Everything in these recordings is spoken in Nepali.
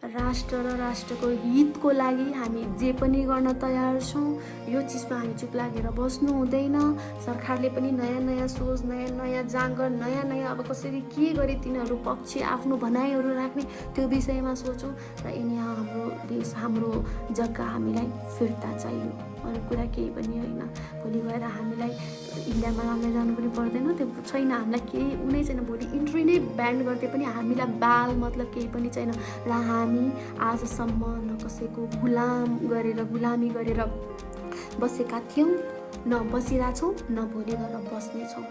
राष्ट्र र राष्ट्रको हितको लागि हामी जे पनि गर्न तयार छौँ। यो चिजमा हामी चुप लागेर बस्नु हुँदैन। सरकारले पनि नयाँ नयाँ सोच, नयाँ नयाँ जाँगर, नयाँ नयाँ अब कसरी के गरे तिनीहरू पक्ष आफ्नो भनाइहरू राख्ने त्यो विषयमा सोचौँ र यहाँ हाम्रो देश, हाम्रो जग्गा हामीलाई फिर्ता चाहियो। अरू कुरा केही पनि होइन। भोलि गएर हामीलाई इन्डियामा राम्रै जानु पनि पर्दैन, त्यो छैन। हामीलाई केही उनै छैन। भोलि इन्ट्री नै ब्यान गर्दै पनि हामीलाई बाल मतलब केही पनि छैन र हामी आजसम्म न कसैको गुलामी गरेर बसेका थियौँ, न बसिरहेछौँ, न भोलि गएर बस्नेछौँ।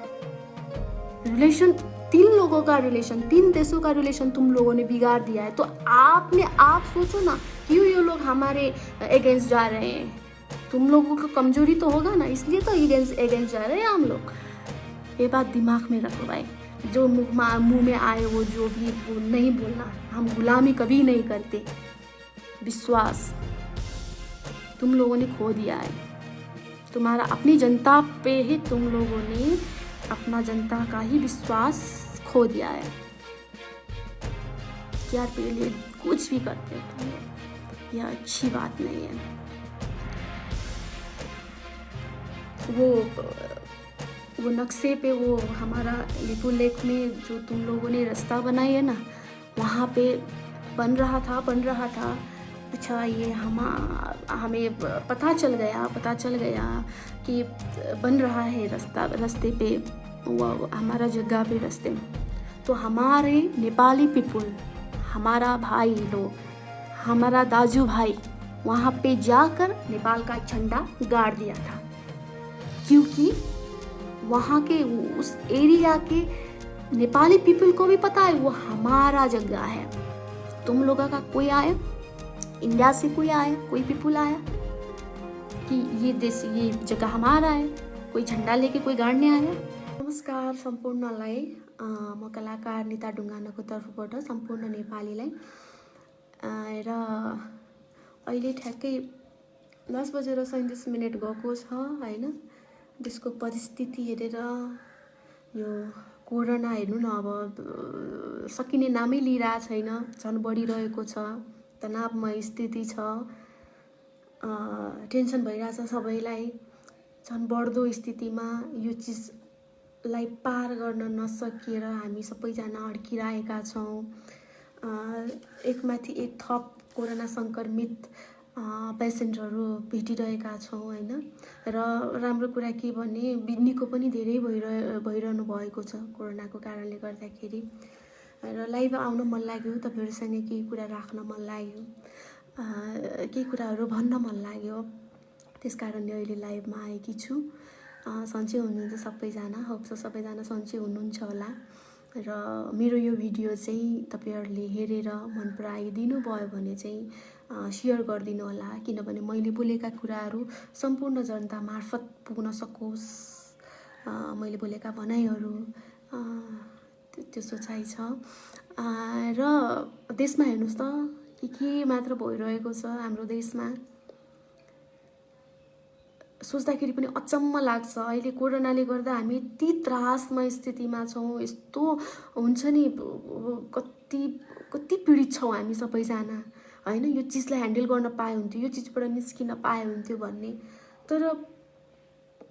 रिलेशन 3 लोगों का रिलेशन, 3 देशों का रिलेशन तुम लोगों ने बिगाड़ दिया है। तो आपने आप सोचो ना, क्यों ये लोग हमारे अगेंस्ट जा रहे हैं? तुम लोगों का कमजोरी तो होगा ना, इसलिए तो अगेंस्ट जा रहे हैं हम लोग। ये बात दिमाग में रखो भाई। जो मुंह में आए वो जो भी नहीं बोलना। हम गुलामी कभी नहीं करते। विश्वास तुम लोगों ने खो दिया है। तुम्हारा अपनी जनता पे ही तुम लोगों ने अपना जनता का ही विश्वास खो दिया है। यार के लिए कुछ भी करते हो तुम लोग, यह अच्छी बात नहीं है। वो नक्शे पे वो हमारा लिपू लेक में जो तुम लोगों ने रास्ता बनाई है ना, वहाँ पे बन रहा था। अच्छा ये हमें पता चल गया कि बन रहा है रास्ते पे, वो हमारा जगह पे रास्ते। तो हमारे नेपाली पीपुल, हमारा भाई लोग, हमारा दाजू भाई वहाँ पे जाकर नेपाल का झंडा गाड़ दिया था, क्योंकि वहाँ के उस एरिया के नेपाली पीपल को भी पता है वो हमारा जगह है। तुम लोगों का कोई आया, इंडिया से कोई आया, कोई पीपल आया कि ये देश, ये जगह हमारा है, कोई झंडा लेके कोई गाड्ने आयो? नमस्कार सम्पूर्णलाई, म कलाकार निता ढुङ्गानाको तर्फबाट सम्पूर्ण नेपालीलाई र अहिले ठ्याक्कै 10:37 गएको छ हैन। देशको परिस्थिति हेरेर यो कोरोना हेर्नु न, अब सकिने नामै लिइरहेको छैन, झन् बढिरहेको छ, तनावमय स्थिति छ, टेन्सन भइरहेछ सबैलाई। झन् बढ्दो स्थितिमा यो चिजलाई पार गर्न नसकिएर हामी सबैजना अड्किरहेका छौँ। एकमाथि एक थप कोरोना सङ्क्रमित पेसेन्टहरू भेटिरहेका छौँ होइन। र राम्रो कुरा के भने निको पनि धेरै भइरहनु भएको छ कोरोनाको कारणले गर्दाखेरि। र लाइभ आउन मन लाग्यो, तपाईँहरूसँग केही कुरा राख्न मन लाग्यो, केही कुराहरू भन्न मन लाग्यो, त्यस कारणले अहिले लाइभमा आएकी छु। सन्चै हुनुहुन्छ सबैजना, होप छ सबैजना सन्चै हुनुहुन्छ होला। र मेरो यो भिडियो चाहिँ तपाईँहरूले हेरेर मन पराइदिनु भयो भने चाहिँ सेयर गरिदिनु होला, किनभने मैले बोलेका कुराहरू सम्पूर्ण जनता मार्फत पुग्न सकोस्। मैले बोलेका भनाइहरू त्यो सोचाइ छ। र देशमा हेर्नुहोस् त के मात्र भइरहेको छ हाम्रो देशमा, सोच्दाखेरि पनि अचम्म लाग्छ। अहिले कोरोनाले गर्दा हामी यति त्रासमय स्थितिमा छौँ, यस्तो हुन्छ नि, कति पीडित छौँ हामी सबैजना होइन। यो चिजलाई ह्यान्डल गर्न पाए हुन्थ्यो, यो चिजबाट निस्किन पाए हुन्थ्यो भन्ने, तर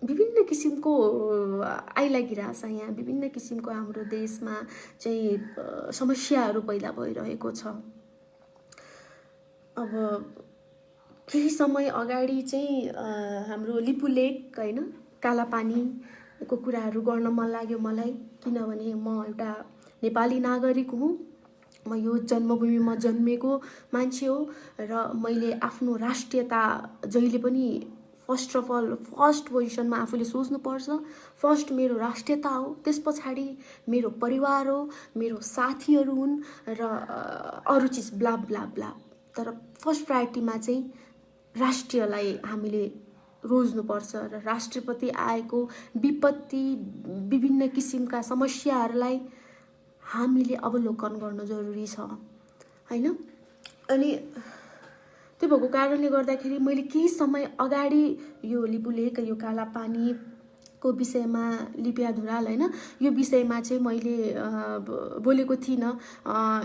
विभिन्न किसिमको आइलागिरहेछ यहाँ। विभिन्न किसिमको हाम्रो देशमा चाहिँ समस्याहरू पैदा भइरहेको छ। अब केही समय अगाडि चाहिँ हाम्रो लिपु लेक होइन, कालापानीको कुराहरू गर्न मन लाग्यो मलाई, किनभने म एउटा नेपाली नागरिक हुँ। म यो जन्मभूमिमा जन्मेको मान्छे हो र मैले आफ्नो राष्ट्रियता जहिले पनि फर्स्ट पोजिसनमा आफूले सोच्नुपर्छ। फर्स्ट मेरो राष्ट्रियता हो, त्यस पछाडि मेरो परिवार हो, मेरो साथीहरू हुन् र अरू चिज ब्ला ब्ला ब्ला। तर फर्स्ट प्रायोरिटीमा चाहिँ राष्ट्रियलाई हामीले रोज्नुपर्छ र राष्ट्रप्रति आएको विपत्ति, विभिन्न किसिमका समस्याहरूलाई हामीले अवलोकन गर्न जरुरी छ हैन। अनि त्यो भएको कारणले गर्दाखेरि मैले केही समय अगाडि यो लिपु लेक, यो कालापानी को विषयमा लिपिया धुराल होइन, यो विषयमा चाहिँ मैले बोलेको थिइनँ।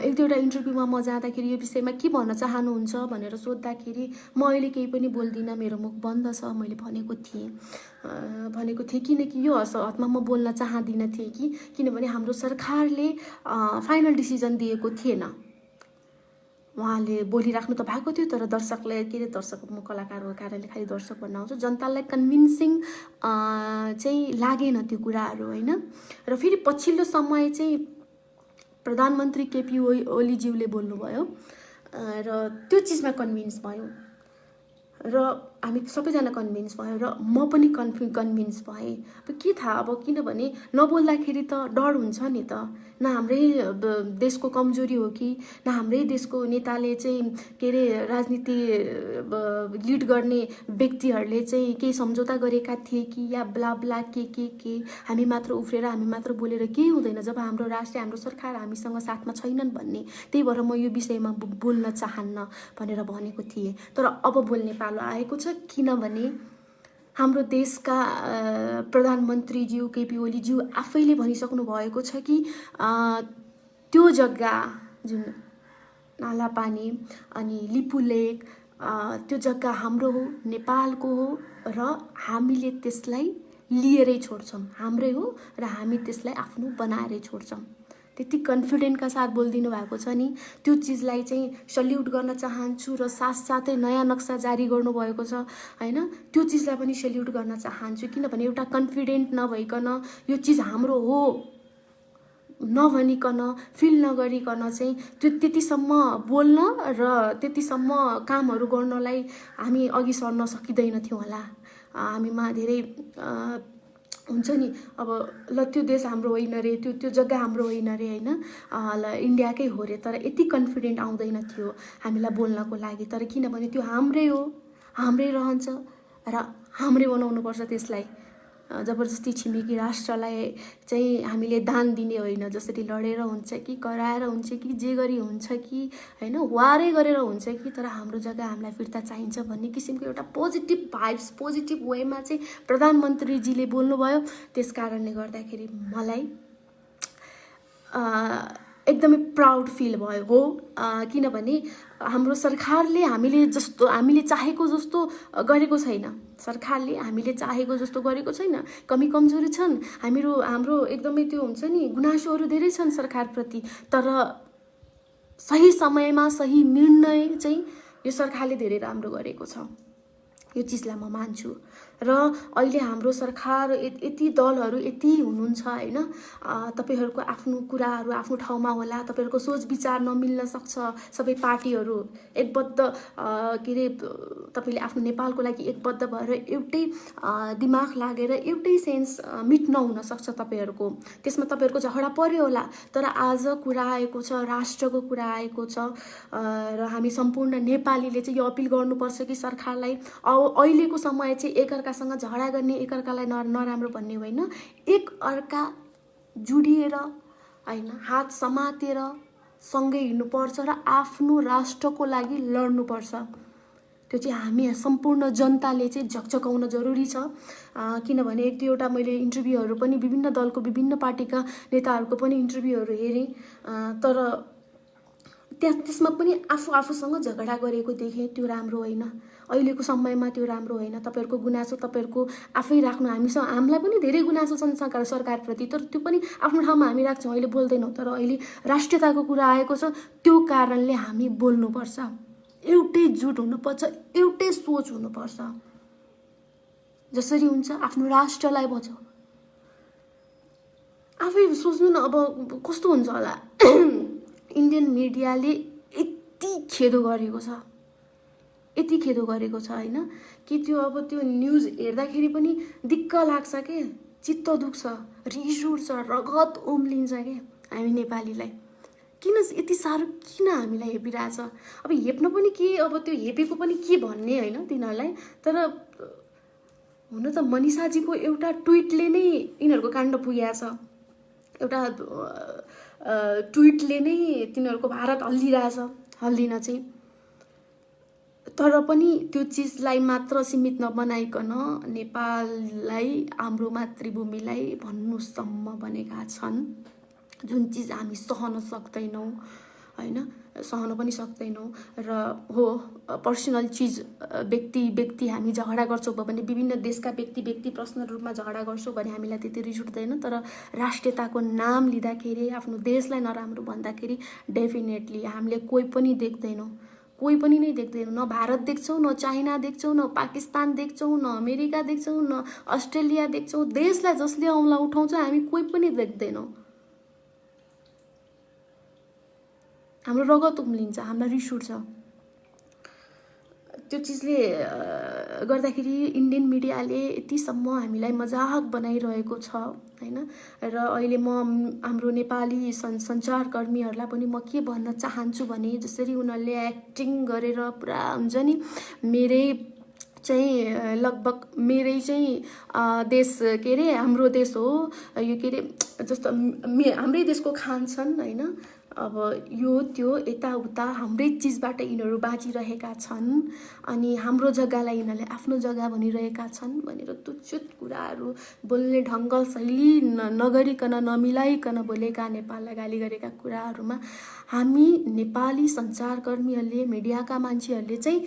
एक दुईवटा इन्टरभ्यूमा म जाँदाखेरि यो विषयमा के भन्न चाहनुहुन्छ भनेर सोद्धाखेरि म अहिले केही पनि बोल्दिनँ, मेरो मुख बन्द छ मैले भनेको थिएँ किनकि यो हदमा म बोल्न चाहदिनँ थिएँ किनभने हाम्रो सरकारले फाइनल डिसिजन दिएको थिएन। उहाँले बोलिराख्नु त भएको थियो, तर दर्शकलाई के अरे दर्शक म कलाकारको कारणले खालि दर्शक भन्न आउँछु, जनतालाई कन्भिन्सिङ चाहिँ लागेन त्यो कुराहरू होइन। र फेरि पछिल्लो समय चाहिँ प्रधानमन्त्री केपी ओलीज्यूले बोल्नुभयो र त्यो चिजमा कन्भिन्स भयौँ र हामी सबैजना कन्भिन्स भयो र म पनि कन्भिन्स भएँ। अब के थाहा, अब किनभने नबोल्दाखेरि त डर हुन्छ नि त, न हाम्रै देशको कमजोरी हो कि न हाम्रै देशको नेताले चाहिँ के अरे राजनीति लिड गर्ने व्यक्तिहरूले चाहिँ केही सम्झौता गरेका थिए कि या ब्ला ब्ला के हामी मात्र उफ्रेर हामी मात्र बोलेर केही हुँदैन जब हाम्रो राष्ट्र हाम्रो सरकार हामीसँग साथमा छैनन् भन्ने। त्यही भएर म यो विषयमा बोल्न चाहन्न भनेर भनेको थिएँ। तर अब बोल्ने पालो आएको छ किनभने हाम्रो देशका प्रधानमन्त्रीज्यू केपी ओलीज्यू आफैले भनिसक्नु भएको छ कि त्यो जग्गा जुन नालापानी अनि लिपु लेक त्यो जग्गा हाम्रो हो, नेपालको हो र हामीले त्यसलाई लिएरै छोड्छौँ, हाम्रै हो र हामी त्यसलाई आफ्नो बनाएरै छोड्छौँ। त्यति कन्फिडेन्टका साथ बोलिदिनु भएको छ नि, त्यो चिजलाई चाहिँ सल्युट गर्न चाहन्छु र साथसाथै नयाँ नक्सा जारी गर्नुभएको छ होइन, त्यो चिजलाई पनि सल्युट गर्न चाहन्छु किनभने एउटा कन्फिडेन्ट नभइकन यो चिज हाम्रो हो नभनिकन फिल नगरिकन चाहिँ त्यो त्यतिसम्म बोल्न र त्यतिसम्म कामहरू गर्नलाई हामी अघि सर्न सकिँदैनथ्यौँ होला। हामीमा धेरै हुन्छ नि, अब ल त्यो देश हाम्रो होइन रे, त्यो जग्गा हाम्रो होइन रे होइन, ल इन्डियाकै हो रे, तर यति कन्फिडेन्ट आउँदैन थियो हामीलाई बोल्नको लागि। तर किनभने त्यो हाम्रै हो, हाम्रै रहन्छ र हाम्रै बनाउनुपर्छ त्यसलाई। जबरजस्ती छिमेकी राष्ट्रलाई चाहिँ हामीले दान दिने होइन, जसरी लडेर हुन्छ कि कराएर हुन्छ कि जे गरी हुन्छ कि होइन, वारै गरेर हुन्छ कि, तर हाम्रो जग्गा हामीलाई फिर्ता चाहिन्छ भन्ने किसिमको एउटा पोजिटिभ भाइब्स पोजिटिभ वेमा चाहिँ प्रधानमन्त्रीजीले बोल्नुभयो। त्यस कारणले गर्दाखेरि मलाई एकदमै प्राउड फिल भयो हो, किनभने हाम्रो सरकारले हामीले चाहेको जस्तो गरेको छैन। सरकारले हामीले चाहेको जस्तो गरेको छैन। कमी कमजोरी छन्, हाम्रो एकदमै त्यो हुन्छ नि, गुनासोहरू धेरै छन् सरकारप्रति, तर सही समयमा सही निर्णय चाहिँ यो सरकारले धेरै राम्रो गरेको छ, यो चिजलाई म मान्छु। र अहिले हाम्रो सरकार यति दलहरू यति हुनुहुन्छ होइन, तपाईहरूको आफ्नो कुराहरू आफ्नो ठाउँमा होला, तपाईहरूको सोच विचार नमिल्न सक्छ, सबै पार्टीहरू एकबद्ध के अरे तपाईँले आफ्नो नेपालको लागि एकबद्ध भएर एउटै दिमाग लागेर एउटै सेन्स मिट नहुन सक्छ तपाईँहरूको, त्यसमा तपाईँहरूको झगडा पर्यो होला। तर आज कुरा आएको छ, राष्ट्रको कुरा आएको छ र हामी सम्पूर्ण नेपालीले चाहिँ यो अपिल गर्नुपर्छ कि सरकारलाई अहिलेको समय चाहिँ एकअर्कासँग झगडा गर्ने, एकअर्कालाई नराम्रो भन्ने होइन, एकअर्का जुडिएर होइन हात समातेर सँगै हिँड्नुपर्छ र आफ्नो राष्ट्रको लागि लड्नुपर्छ। त्यो चाहिँ हामी सम्पूर्ण जनताले चाहिँ झकझकाउन जरुरी छ। किनभने एक दुईवटा मैले इन्टरभ्यूहरू पनि विभिन्न दलको विभिन्न पार्टीका नेताहरूको पनि इन्टरभ्यूहरू हेरेँ, तर त्यसमा पनि आफूसँग झगडा गरेको देखेँ। त्यो राम्रो होइन, अहिलेको समयमा त्यो राम्रो होइन। तपाईँहरूको गुनासो तपाईँहरूको आफै राख्नु, हामीलाई पनि धेरै गुनासो छन् सरकारप्रति, तर त्यो पनि आफ्नो ठाउँमा हामी राख्छौँ, अहिले बोल्दैनौँ। तर अहिले राष्ट्रियताको कुरा आएको छ, त्यो कारणले हामी बोल्नुपर्छ, एउटै जुट हुनुपर्छ, एउटै सोच हुनुपर्छ। जसरी हुन्छ आफ्नो राष्ट्रलाई बचाऊ। आफै सोच्नु न, अब कस्तो हुन्छ होला इन्डियन मिडियाले यति खेदो गरेको छ, यति खेदो गरेको छ होइन कि त्यो अब त्यो न्युज हेर्दाखेरि पनि दिक्क लाग्छ के, चित्त दुख्छ, रिस उठ्छ, रगत उम्लिन्छ के हामी नेपालीलाई। किन यति साह्रो किन हामीलाई हेपिरहेछ? अब हेप्न पनि के, अब त्यो हेपेको पनि के भन्ने होइन तिनीहरूलाई। तर हुन त मनिषाजीको एउटा ट्विटले नै यिनीहरूको काण्ड पुगेको छ, एउटा ट्विटले नै तिनीहरूको भारत हल्लिरहेछ। हल्लिन चाहिँ तर पनि त्यो चिजलाई मात्र सीमित नबनाइकन नेपाललाई हाम्रो मातृभूमिलाई भन्नुसम्म बनेका छन्, जुन चिज हामी सहन सक्दैनौँ हैन, सहन पनि सक्दैनौँ। र हो पर्सनल चिज व्यक्ति हामी झगडा गर्छौँ भने विभिन्न देशका व्यक्ति पर्सनल रूपमा झगडा गर्छौँ भने हामीलाई त्यति रिस उठ्दैन, तर राष्ट्रियताको नाम लिँदाखेरि आफ्नो देशलाई नराम्रो भन्दाखेरि डेफिनेटली हामीले कोही पनि देख्दैनौँ, कोही पनि नै देख्दैनौँ। न भारत देख्छौँ, न चाइना देख्छौँ, न पाकिस्तान देख्छौँ, न अमेरिका देख्छौँ, न अस्ट्रेलिया देख्छौँ। देशलाई जसले औँला उठाउँछ हामी कोही पनि देख्दैनौँ। हाम्रो रगत उम्लिन्छ, हामीलाई रिस उठ्छ। त्यो चिजले गर्दाखेरि इन्डियन मिडियाले यतिसम्म हामीलाई मजाक बनाइरहेको छ हैन। र अहिले म हाम्रो नेपाली सञ्चारकर्मीहरूलाई पनि म के भन्न चाहन्छु भने, जसरी उनीहरूले एक्टिङ गरेर पुरा हुन्छ नि, मेरै चाहिँ लगभग मेरै चाहिँ देश के अरे हाम्रो देश हो यो के अरे जस्तो हाम्रै देशको खान्छन् हैन। अब यो त्यो यताउता हाम्रै चिजबाट यिनीहरू बाँचिरहेका छन् अनि हाम्रो जग्गालाई यिनीहरूले आफ्नो जग्गा भनिरहेका छन् भनेर तुच्छुत कुराहरू बोल्ने ढङ्ग शैली नगरिकन नमिलाइकन बोलेका, नेपाललाई गाली गरेका कुराहरूमा हामी नेपाली सञ्चारकर्मीहरूले, मिडियाका मान्छेहरूले चाहिँ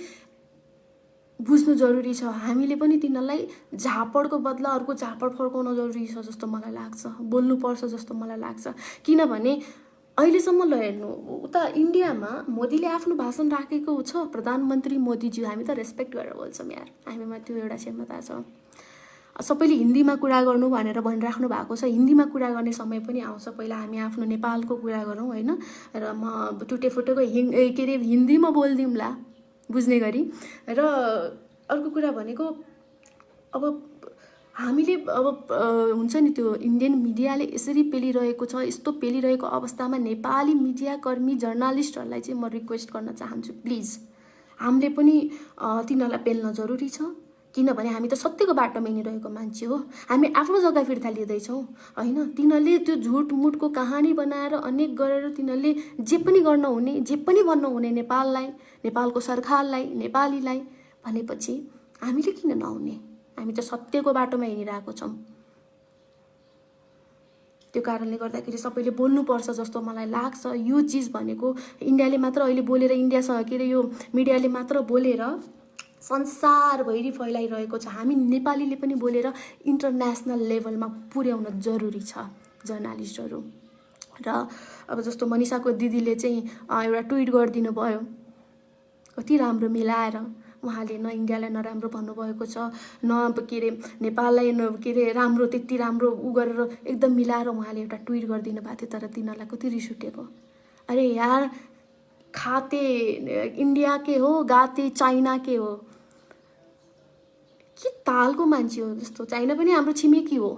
बुझ्नु जरुरी छ। हामीले पनि तिनीहरूलाई झापडको बदला अर्को झापड फर्काउन जरुरी छ जस्तो मलाई लाग्छ, बोल्नुपर्छ जस्तो मलाई लाग्छ। किनभने अहिलेसम्म ल हेर्नु उता इन्डियामा मोदीले आफ्नो भाषण राखेको छ, प्रधानमन्त्री मोदीज्यू, हामी त रेस्पेक्ट गरेर बोल्छौँ यार, हामीमा त्यो एउटा क्षमता छ। सबैले हिन्दीमा कुरा गर्नु भनेर भनिराख्नु भएको छ, हिन्दीमा कुरा गर्ने समय पनि आउँछ, पहिला हामी आफ्नो नेपालको कुरा गरौँ हैन। र म टुटेफुटेको के अरे हिन्दीमा बोलिदिउँला बुझ्ने गरी। र अर्को कुरा भनेको अब हामीले अब हुन्छ नि त्यो इन्डियन मिडियाले यसरी पेलिरहेको छ, यस्तो पेलिरहेको अवस्थामा नेपाली मिडियाकर्मी जर्नलिस्टहरूलाई चाहिँ म रिक्वेस्ट गर्न चाहन्छु, प्लिज हामीले पनि तिनीहरूलाई पेल्न जरुरी छ। किनभने हामी त सत्यको बाटोमा हिँडिरहेको मान्छे हो, हामी आफ्नो जग्गा फिर्ता लिँदैछौँ हैन। तिनीहरूले त्यो झुटमुटको कहानी बनाएर अनेक गरेर तिनीहरूले जे पनि गर्न हुने, जे पनि भन्न हुने नेपाललाई, नेपालको सरकारलाई, नेपालीलाई भनेपछि हामीले किन नहुने? हामी त सत्यको बाटोमा हिँडिरहेको छौँ। त्यो कारणले गर्दाखेरि सबैले बोल्नुपर्छ जस्तो मलाई लाग्छ। यो चिज भनेको इन्डियाले मात्र अहिले बोलेर, इन्डियासँग के अरे यो मिडियाले मात्र बोलेर संसारभरि फैलाइरहेको छ। हामी नेपालीले पनि बोलेर इन्टरनेसनल लेभलमा पुर्याउन जरुरी छ जर्नलिस्टहरू। र अब जस्तो मनिषाको दिदीले चाहिँ एउटा ट्विट गरिदिनु भयो, कति राम्रो मिलाएर उहाँले न इन्डियालाई नराम्रो भन्नुभएको छ, न के अरे नेपाललाई के अरे राम्रो, त्यति राम्रो उ गरेर एकदम मिलाएर उहाँले एउटा ट्विट गरिदिनु भएको थियो। तर तिनीहरूलाई कति रिस उठेको, अरे यार खाते इन्डिया के हो, गाते चाइना के हो, के तालको मान्छे हो? जस्तो चाइना पनि हाम्रो छिमेकी हो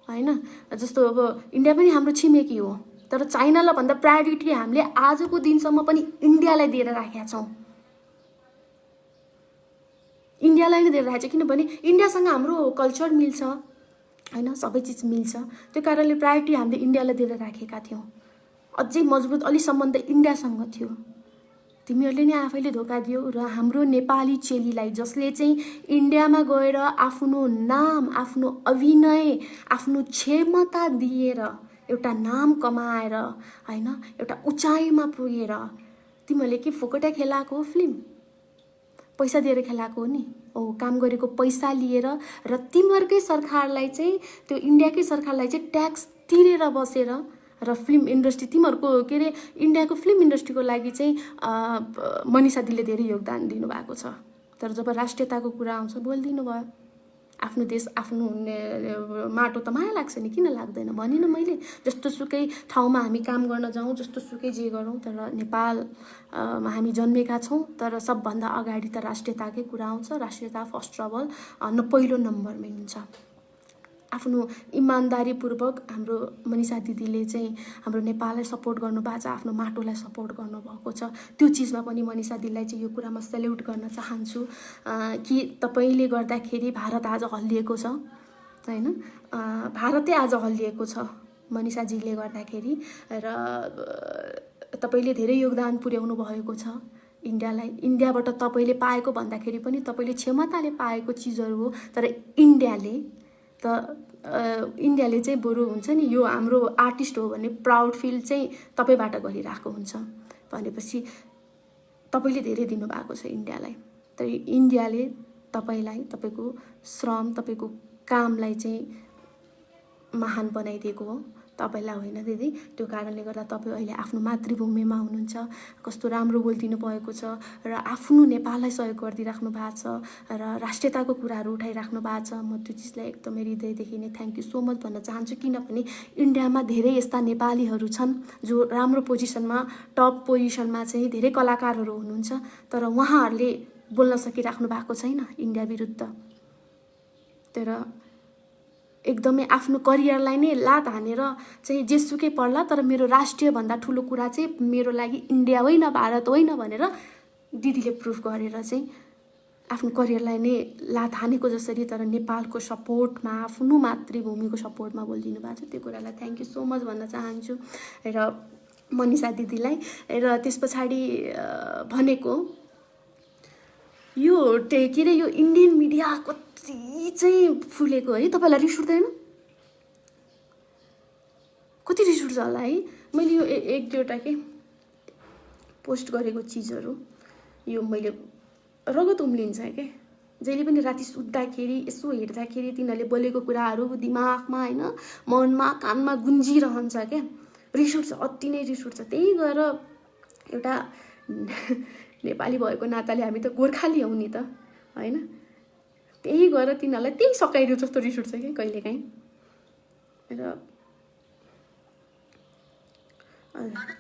हैन, जस्तो अब इन्डिया पनि हाम्रो छिमेकी हो, तर चाइनालाई भन्दा प्रायोरिटी हामीले आजको दिनसम्म पनि इन्डियालाई दिएर राखेका छौँ, इन्डियालाई नै दिएर राखेको छ। किनभने इन्डियासँग हाम्रो कल्चर मिल्छ हैन, सबै चिज मिल्छ, त्यो कारणले प्रायोरिटी हामीले इन्डियालाई दिएर राखेका थियौँ। अझै मजबुत अलि सम्बन्ध इन्डियासँग थियो। तिमीहरूले नै आफैले धोका दियो। र हाम्रो नेपाली चेलीलाई जसले चाहिँ इन्डियामा गएर आफ्नो नाम, आफ्नो अभिनय, आफ्नो क्षमता दिएर एउटा नाम कमाएर हैन, एउटा उचाइमा पुगेर, तिमीहरूले के फोकटा खेलाएको हो? फिल्म पैसा दिएर खेलाएको हो नि? ओ काम गरेको पैसा लिएर र तिमीहरूकै सरकारलाई चाहिँ, त्यो इन्डियाकै सरकारलाई चाहिँ ट्याक्स तिरेर बसेर र फिल्म इन्डस्ट्री तिमीहरूको के अरे इन्डियाको फिल्म इन्डस्ट्रीको लागि चाहिँ मनिषा दिदीले धेरै योगदान दिनुभएको छ। तर जब राष्ट्रियताको कुरा आउँछ बोलिदिनु भयो। आफ्नो देश, आफ्नो माटो त माया लाग्छ नि, किन लाग्दैन भनिनँ मैले। जस्तो सुकै ठाउँमा हामी काम गर्न जाउँ, जस्तो सुकै जे गरौँ, तर नेपालमा हामी जन्मेका छौँ। तर सबभन्दा अगाडि त राष्ट्रियताकै कुरा आउँछ। राष्ट्रियता फर्स्ट अफ अल पहिलो नम्बरमै हुन्छ। आफ्नो इमान्दारीपूर्वक हाम्रो मनिषा दिदीले चाहिँ हाम्रो नेपाललाई सपोर्ट गर्नुभएको छ, आफ्नो माटोलाई सपोर्ट गर्नुभएको छ। त्यो चिजमा पनि मनिषा दिदीलाई चाहिँ यो कुरामा सेल्युट गर्न चाहन्छु कि तपाईँले गर्दाखेरि भारत आज हल्लिएको छ हैन, भारतै आज हल्लिएको छ मनिषाजीले गर्दाखेरि। र तपाईँले धेरै योगदान पुर्याउनु भएको छ इन्डियालाई। इन्डियाबाट तपाईँले पाएको भन्दाखेरि पनि तपाईँले क्षमताले पाएको चिजहरू हो, तर इन्डियाले चाहिँ बरु हुन्छ नि यो हाम्रो आर्टिस्ट हो भन्ने प्राउड फिल चाहिँ तपाईँबाट गरिरहेको हुन्छ। भनेपछि तपाईँले धेरै दिनुभएको छ इन्डियालाई, तर इन्डियाले तपाईँलाई तपाईँको श्रम तपाईँको कामलाई चाहिँ महान बनाइदिएको हो, तपाईँलाई होइन दिदी। त्यो कारणले गर्दा तपाईँ अहिले आफ्नो मातृभूमिमा हुनुहुन्छ, कस्तो राम्रो बोलिदिनु भएको छ र आफ्नो नेपाललाई सहयोग गरिदिइराख्नु भएको छ र राष्ट्रियताको कुराहरू उठाइराख्नु भएको छ। म त्यो चिजलाई एकदमै हृदयदेखि नै थ्याङ्क यू सो मच भन्न चाहन्छु, किनभने इन्डियामा धेरै यस्ता नेपालीहरू छन् जो राम्रो पोजिसनमा, टप पोजिसनमा चाहिँ धेरै कलाकारहरू हुनुहुन्छ, तर उहाँहरूले बोल्न सकिराख्नु भएको छैन इन्डिया विरुद्ध। तर एकदमै आफ्नो करियरलाई नै लात हानेर चाहिँ जेसुकै पर्ला, तर मेरो राष्ट्रियभन्दा ठुलो कुरा चाहिँ मेरो लागि इन्डिया होइन, भारत होइन भनेर दिदीले प्रुफ गरेर चाहिँ आफ्नो करियरलाई नै लात हानेको जसरी, तर नेपालको सपोर्टमा, आफ्नो मातृभूमिको सपोर्टमा बोलिदिनु भएको छ। त्यो कुरालाई थ्याङ्क यू सो मच भन्न चाहन्छु र मनिषा दिदीलाई। र त्यस पछाडि भनेको यो के अरे यो इन्डियन मिडिया कति चाहिँ फुलेको है, तपाईँलाई रिस उठ्दैन? कति रिस उठ्छ होला है। मैले यो एक दुईवटा के पोस्ट गरेको चिजहरू यो मैले रगत उम्लिन्छ के, जहिले पनि राति सुत्दाखेरि यसो हेर्दाखेरि तिनीहरूले बोलेको कुराहरू दिमागमा होइन, मनमा, कानमा गुन्जिरहन्छ क्या, रिस उठ्छ, अति नै रिस उठ्छ। त्यही गएर एउटा नेपाली भएको नाताले हामी त गोर्खाली हौँ नि त होइन, त्यही गएर तिनीहरूलाई त्यही सकाइदियो जस्तो रिस उठ्छ क्या कहिलेकाहीँ। र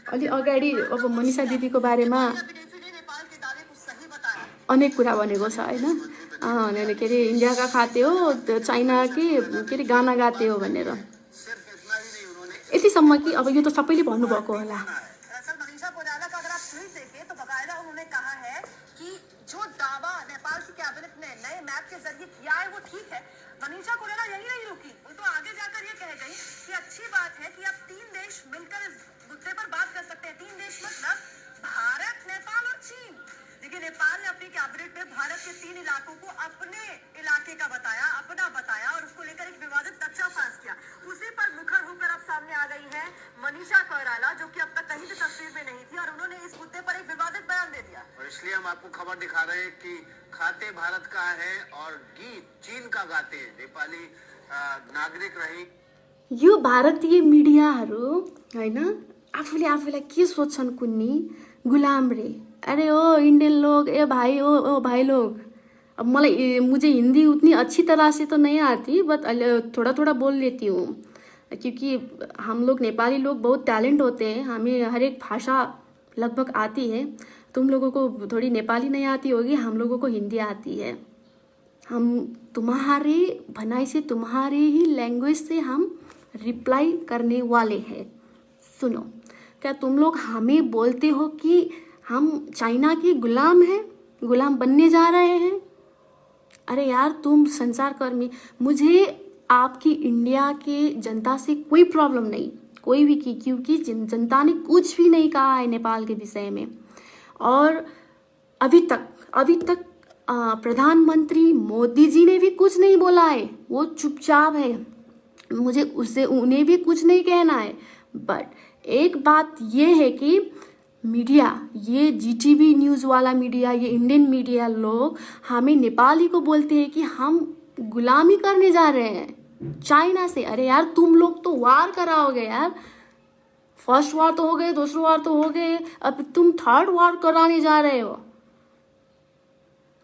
अलि अगाडि अब मनिषा दिदीको बारेमा अनेक कुरा भनेको छ होइन, के अरे इन्डिया का खाते हो, चाइना के अरे गाना गाते हो भनेर, यतिसम्म कि अब यो त सबैले भन्नुभएको होला। मनीषा कोइराला यही नहीं रुकी, वो तो आगे जाकर ये कह गई कि अच्छी बात है कि अब 3 देश मिलकर इस मुद्दे पर बात कर सकते हैं। 3 देश मतलब भारत, नेपाल और चीन। देखिए नेपाल ने अपनी कैबिनेट में भारत के 3 इलाकों को अपने इलाके का बताया, अपना बताया और उसको लेकर एक विवादित नक्शा पास किया। उसी पर मुखर होकर अब सामने आ गई है मनीषा कोइराला, जो कि अब तक कहीं भी तस्वीर में नहीं थी, और उन्होंने इस मुद्दे पर एक विवादित बयान दे दिया। और इसलिए हम आपको खबर दिखा रहे हैं कि खाते भारत का है और गीत चीन का गाते नेपाली नागरिक रही। यो भारतीय मिडियाहरू होइन आफूले आफूलाई के सोच्छन् कुन्नी, गुलाम रे, अरे ओ इंडियन लोग, ए भाई ओ भाई लोग। अब मुझे हिंदी उतनी अच्छी तरह से तो नहीं आती, बट थोड़ा थोड़ा बोल लेती हूँ, क्योंकि हम लोग नेपाली लोग बहुत टैलेंट होते हैं, हमें हर एक भाषा लगभग आती है। तुम लोगों को थोड़ी नेपाली नहीं आती होगी, हम लोगों को हिंदी आती है। हम तुम्हारे भनाई से, तुम्हारे ही लैंग्वेज से हम रिप्लाई करने वाले हैं। सुनो, क्या तुम लोग हमें बोलते हो कि हम चाइना के गुलाम हैं, गुलाम बनने जा रहे हैं? अरे यार तुम संचारकर्मी, मुझे आपकी इंडिया के जनता से कोई प्रॉब्लम नहीं, कोई भी की, क्योंकि जनता ने कुछ भी नहीं कहा है नेपाल के विषय में। और अभी तक प्रधानमंत्री मोदी जी ने भी कुछ नहीं बोला है, वो चुपचाप है, मुझे उससे उन्हें भी कुछ नहीं कहना है। बट एक बात ये है कि मीडिया, ये जीटीवी न्यूज़ वाला मीडिया, ये इंडियन मीडिया लोग हमें नेपाली को बोलते हैं कि हम गुलामी करने जा रहे हैं चाइना से। अरे यार तुम लोग तो वार कराओगे यार, फर्स्ट वार तो हो गए, दूसरा वार तो हो गए, अब तुम थर्ड वार कराने जा रहे हो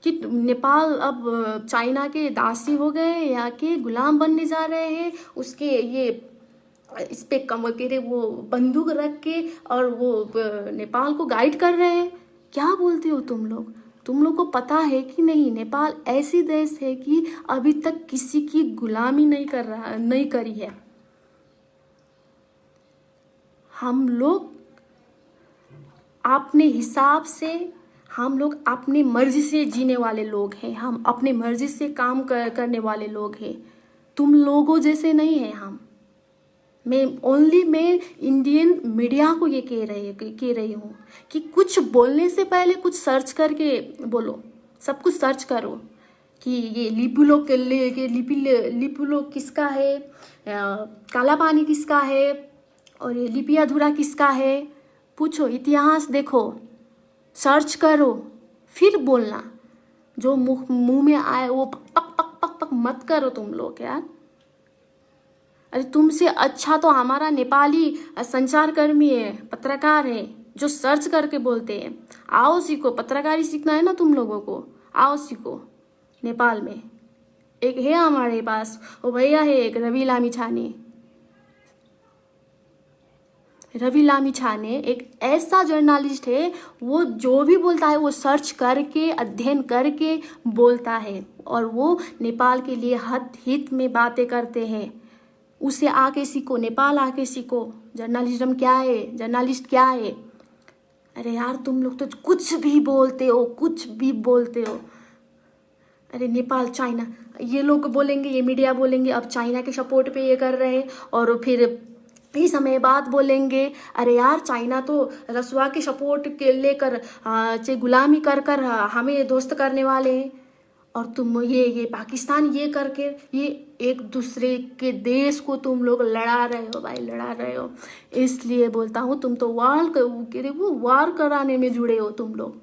कि नेपाल अब चाइना के दासी हो गए या के गुलाम बनने जा रहे हैं, उसके ये इस पे कमर के वो बंदूक रख के और वो नेपाल को गाइड कर रहे हैं। क्या बोलते हो तुम लोग? तुम लोग को पता है कि नहीं नेपाल ऐसी देश है कि अभी तक किसी की गुलामी नहीं करी है। हम लोग अपने हिसाब से, हम लोग अपनी मर्जी से जीने वाले लोग हैं, हम अपने मर्जी से काम करने वाले लोग हैं। तुम लोगों जैसे नहीं हैं हम। मैं इंडियन मीडिया को ये कह रही हूँ कि कुछ बोलने से पहले कुछ सर्च करके बोलो, सब कुछ सर्च करो कि ये लिपुलोक किसका है, काला पानी किसका है, और ये लिपि अधूरा किसका है, पूछो, इतिहास देखो, सर्च करो, फिर बोलना। जो मुंह में आए वो पक पक पक पक मत करो तुम लोग यार। अरे तुमसे अच्छा तो हमारा नेपाली संचारकर्मी है, पत्रकार है, जो सर्च करके बोलते हैं। आओ सीखो, पत्रकारी सीखना है ना तुम लोगों को, आओ सीखो। नेपाल में एक है हमारे पास, वो भैया है एक रवि लामिछाने एक ऐसा जर्नलिस्ट है, वो जो भी बोलता है वो सर्च करके अध्ययन करके बोलता है, और वो नेपाल के लिए हित में बातें करते हैं। उसे आके सीखो, नेपाल आके सीखो, जर्नलिज्म क्या है, जर्नलिस्ट क्या है। अरे यार तुम लोग तो कुछ भी बोलते हो। अरे नेपाल, चाइना, ये लोग बोलेंगे, ये मीडिया बोलेंगे अब चाइना के सपोर्ट पे ये कर रहे हैं, और फिर ही समय बाद बोलेंगे अरे यार चाइना तो रसुआ के सपोर्ट के लेकर गुलामी कर हमें दोस्त करने वाले हैं, और तुम ये पाकिस्तान ये करके ये एक दूसरे के देश को तुम लोग लड़ा रहे हो भाई, लड़ा रहे हो। इसलिए बोलता हूँ तुम तो वार कराने में जुड़े हो तुम लोग।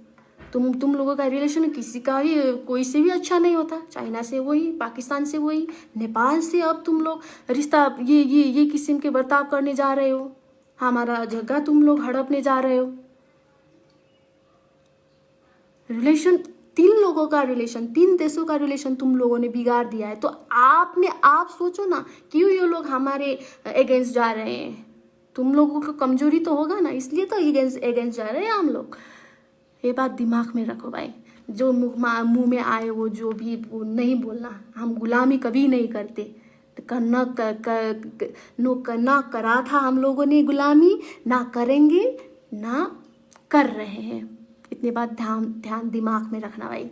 तुम लोगों का रिलेशन किसी का भी कोई से भी अच्छा नहीं होता। चाइना से वही, पाकिस्तान से वही, नेपाल से अब तुम लोग रिश्ता ये किस्म के बर्ताव करने जा रहे हो, हमारा जगह तुम लोग हड़पने जा रहे हो। रिलेशन, तीन देशों का रिलेशन तुम लोगों ने बिगाड़ दिया है। तो आप सोचो ना, क्यों ये लोग हमारे अगेंस्ट जा रहे हैं। तुम लोगों को कमजोरी तो होगा ना, इसलिए तो अगेंस्ट जा रहे हैं हम लोग। ये बात दिमाग में रखो भाई, जो मुंह में आए वो जो भी वो नहीं बोलना। हम गुलामी कभी नहीं करते, करना करा था हम लोगों ने गुलामी, ना करेंगे, ना कर रहे हैं। इतनी बात ध्यान दिमाग में रखना भाइ।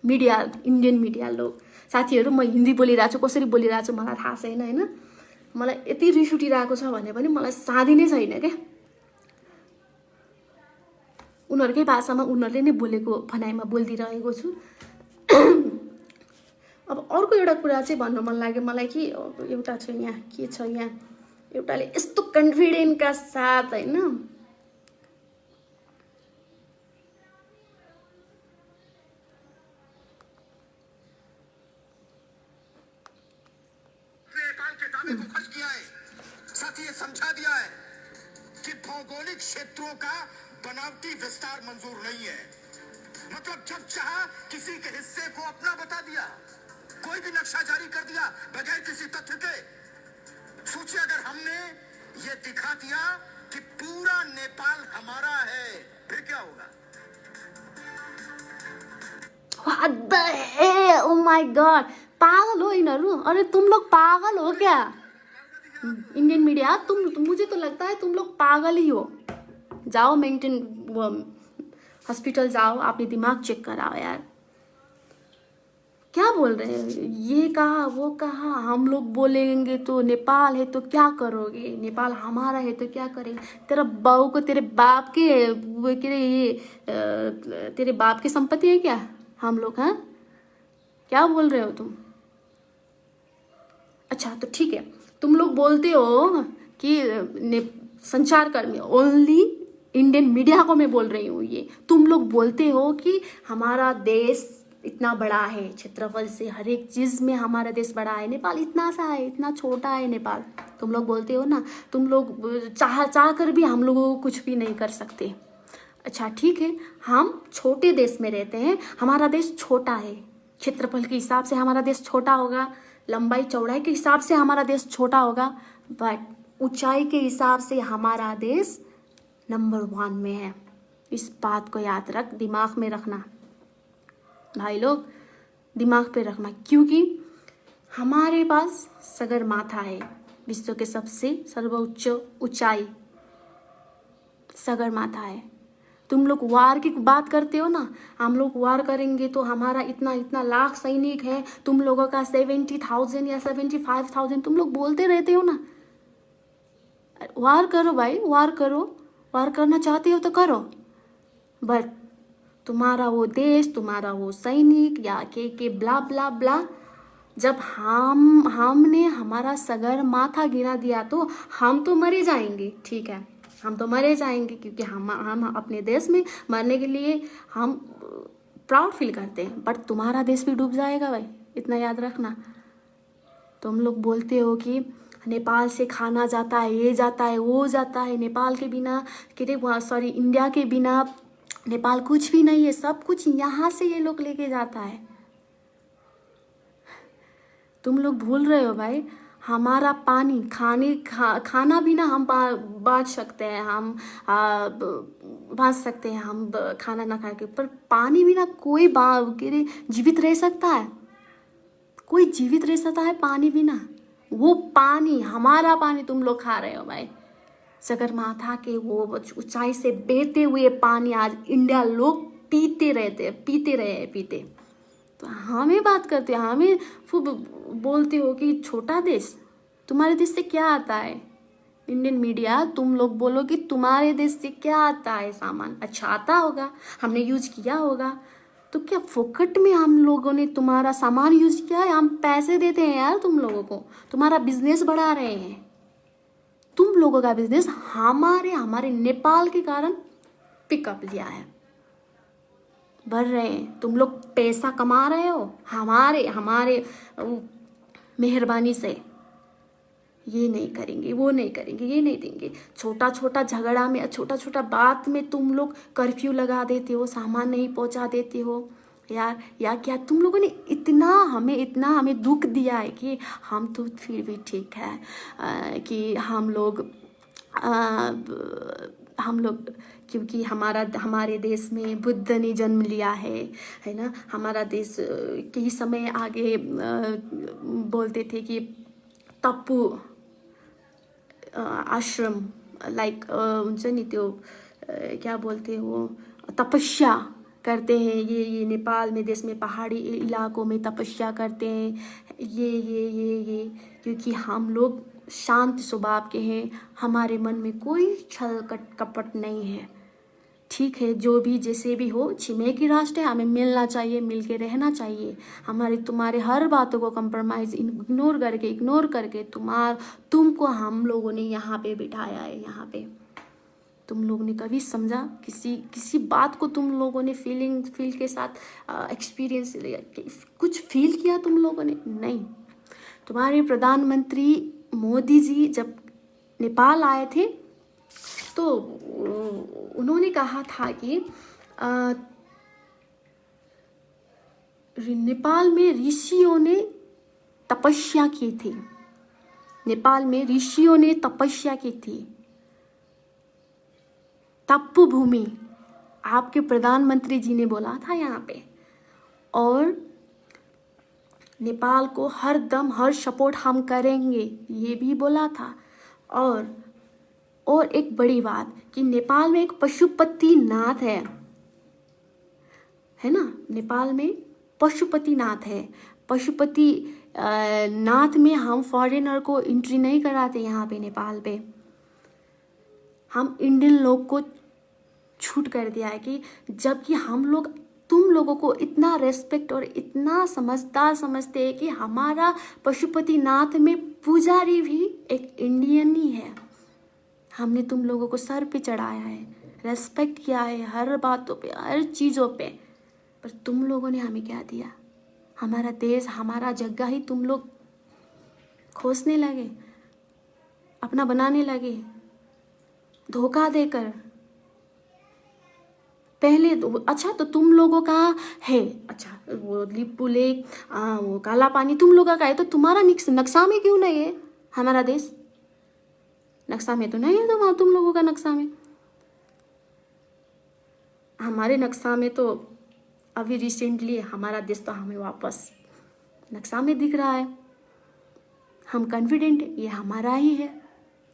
मिडिया, इन्डियन मिडिया लोग साथीहरू, म हिन्दी बोलिरहेको छु, कसरी बोलिरहेको छु मलाई थाहा छैन होइन। मलाई यति रिस उठिरहेको छ भने पनि मलाई साधी नै छैन क्या। उनीहरूकै भाषामा उनीहरूले नै बोलेको भनाइमा बोलिदिइरहेको छु। अब अर्को एउटा कुरा चाहिँ भन्न मन लाग्यो मलाई कि एउटा छ यहाँ, के छ यहाँ, एउटाले यस्तो कन्फिडेन्टका साथ होइन को खर्च किया है, साथ ही ये समझा दिया है कि भौगोलिक क्षेत्रों का बनावटी विस्तार मंजूर नहीं है। मतलब जब चाहा किसी के हिस्से को अपना बता दिया, कोई भी नक्शा जारी कर दिया बगैर किसी तथ्य के। सोचिए अगर हमने ये दिखा दिया कि पूरा नेपाल हमारा है, फिर क्या होगा? What the hell? Oh my God! पागल हो यिनीहरू। अरे तुम लोग पागल हो क्या? इंडियन मीडिया, मुझे तो लगता है तुम लोग पागल ही हो। जाओ हॉस्पिटल जाओ, आपने दिमाग चेक कराओ यार। क्या बोल रहे हैं? ये कहा वो कहा, हम लोग बोलेंगे तो नेपाल है तो क्या करोगे, नेपाल हमारा है तो क्या करेंगे। तेरा बहू को तेरे बाप के संपत्ति है क्या हम लोग? हाँ, क्या बोल रहे हो तुम? अच्छा तो ठीक है, तुम लोग बोलते हो कि संचारकर्मी, ओनली इंडियन मीडिया को मैं बोल रही हूँ। ये तुम लोग बोलते हो कि हमारा देश इतना बड़ा है, क्षेत्रफल से हर एक चीज में हमारा देश बड़ा है। नेपाल इतना सा है, इतना छोटा है नेपाल। तुम लोग बोलते हो ना, तुम लोग चाह कर भी हम लोगों को कुछ भी नहीं कर सकते। अच्छा ठीक है, हम छोटे देश में रहते हैं, हमारा देश छोटा है, क्षेत्रफल के हिसाब से हमारा देश छोटा होगा, लंबाई चौड़ाई के हिसाब से हमारा देश छोटा होगा, बट ऊंचाई के हिसाब से हमारा देश नंबर 1 में है। इस बात को याद रख, दिमाग में रखना भाई लोग, दिमाग पे रखना, क्योंकि हमारे पास सगरमाथा है, विश्व के सबसे सर्वोच्च ऊंचाई सगरमाथा है। तुम लोग वार की बात करते हो ना, हम लोग वार करेंगे तो हमारा इतना लाख सैनिक है, तुम लोगों का 70,000 या 75,000 तुम लोग बोलते रहते हो ना। वार करो भाई, वार करो, वार करना चाहते हो तो करो, बट तुम्हारा वो देश, तुम्हारा वो सैनिक या के ब्ला ब्ला ब्ला, जब हमने हमारा सगर माथा गिरा दिया तो हम तो मरे जाएंगे, ठीक है, हम तो मरे जाएंगे, क्योंकि हम अपने देश में मरने के लिए हम प्राउड फील करते हैं, बट तुम्हारा देश भी डूब जाएगा भाई, इतना याद रखना। तुम लोग बोलते हो कि नेपाल से खाना जाता है, ये जाता है, वो जाता है, नेपाल के बिना सॉरी इंडिया के बिना नेपाल कुछ भी नहीं है, सब कुछ यहाँ से ये लोग लेके जाता है। तुम लोग भूल रहे हो भाई, हमारा पानी खाना भी ना हम बाँच सकते हैं, हम बाँच सकते हैं, हम खाना ना खा के, पर पानी भी ना कोई जीवित रह सकता है, कोई जीवित रह सकता है पानी बिना। वो पानी, हमारा पानी तुम लोग खा रहे हो भाई, सगरमाथा के वो ऊंचाई से बहते हुए पानी आज इंडिया लोग पीते रहे। तो हमें बात करते हैं, हमें खूब बोलते हो कि छोटा देश, तुम्हारे देश से क्या आता है? इंडियन मीडिया, तुम लोग बोलो कि तुम्हारे देश से क्या आता है सामान, अच्छा आता होगा, हमने यूज किया होगा, तो क्या फोकट में हम लोगों ने तुम्हारा सामान यूज किया है? हम पैसे देते हैं यार तुम लोगों को, तुम्हारा बिजनेस बढ़ा रहे हैं, तुम लोगों का बिजनेस हमारे नेपाल के कारण पिकअप लिया है, बढ़ रहे हैं, तुम लोग पैसा कमा रहे हो हमारे मेहरबानी से। ये नहीं करेंगे, वो नहीं करेंगे, ये नहीं देंगे, छोटा छोटा झगड़ा में, छोटा छोटा बात में तुम लोग कर्फ्यू लगा देते हो, सामान नहीं पहुंचा देते हो यार। या क्या तुम लोगों ने इतना हमें दुख दिया है कि हम तो फिर भी ठीक है कि हम लोग क्योंकि हमारे देश में बुद्ध ने जन्म लिया है ना, हमारा देश कई समय आगे बोलते थे कि तप्पू आश्रम लाइक हुन्छ नि त्यो क्या बोलते हो, तपस्या करते हैं, ये नेपाल में देश में पहाड़ी इलाकों में तपस्या करते हैं, ये क्योंकि हम लोग शांत स्वभाव के हैं, हमारे मन में कोई छल कपट नहीं है, ठीक है, जो भी जैसे भी हो, छिमेकी राष्ट्र है, हमें मिलना चाहिए, मिल के रहना चाहिए, तुम्हारे हर बातों को कंप्रोमाइज इग्नोर करके तुमको हम लोगों ने यहाँ पे बिठाया है। यहाँ पे तुम लोगों ने कभी समझा किसी बात को? तुम लोगों ने फील के साथ एक्सपीरियंस कुछ फील किया तुम लोगों ने? नहीं। तुम्हारे प्रधानमंत्री मोदी जी जब नेपाल आए थे तो उन्होंने कहा था कि नेपाल में ऋषियों ने तपस्या की थी, नेपाल में ऋषियों ने तपस्या की थी, तप भूमि आपके प्रधानमंत्री जी ने बोला था यहाँ पे, और नेपाल को हर दम हर सपोर्ट हम करेंगे ये भी बोला था। और एक बड़ी बात कि नेपाल में एक पशुपतिनाथ है ना, नेपाल में पशुपतिनाथ है, पशुपति नाथ में हम फॉरेनर को एंट्री नहीं कराते यहाँ पे नेपाल पे, हम इंडियन लोग को छूट कर दिया है कि जबकि हम लोग तुम लोगों को इतना रेस्पेक्ट और इतना समझदार समझते हैं कि हमारा पशुपतिनाथ में पुजारी भी एक इंडियन ही है, हमने तुम लोगों को सर पे चढ़ाया है, रेस्पेक्ट किया है हर बातों पे, हर चीज़ों पे, पर तुम लोगों ने हमें क्या दिया? हमारा देश, हमारा जगह ही तुम लोग खोसने लगे, अपना बनाने लगे, धोखा देकर। पहले अच्छा तो तुम लोगों का है, अच्छा वो लिपू लेक, वो काला पानी तुम लोगों का है, तो तुम्हारा नक्शा में क्यों नहीं है? हमारा देश नक्शा में तो नहीं है, तुम लोगों का नक्शा में। हमारे नक्शा में तो अभी रिसेंटली हमारा देश तो हमें वापस नक्शा में दिख रहा है, हम कॉन्फिडेंट ये हमारा ही है।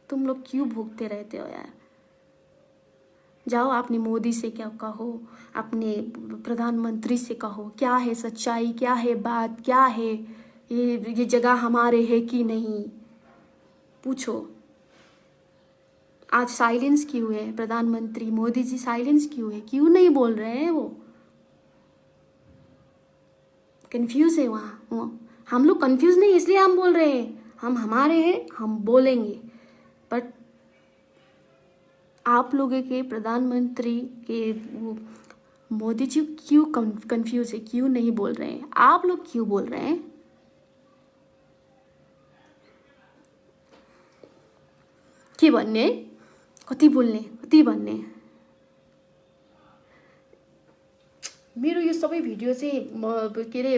तुम लोग क्यों भूखते रहते हो यार? जाओ अपने मोदी से क्या कहो, अपने प्रधानमंत्री से कहो, क्या है सच्चाई, क्या है बात, क्या है ये जगह हमारे है कि नहीं, पूछो। आज साइलेंस क्यों है? प्रधानमंत्री मोदी जी साइलेंस क्यों है? क्यों नहीं बोल रहे हैं? वो कंफ्यूज है वहाँ वो। हम लोग कंफ्यूज नहीं, इसलिए हम बोल रहे हैं, हम हमारे हैं, हम बोलेंगे। बट आप लोगों के प्रधानमंत्री के वो मोदी जी क्यों कंफ्यूज है, क्यों नहीं बोल रहे हैं? आप लोग क्यों बोल रहे हैं? के भन्ने? कति बोल्ने, कति भन्ने? मेरो यो सबै भिडियो चाहिँ के अरे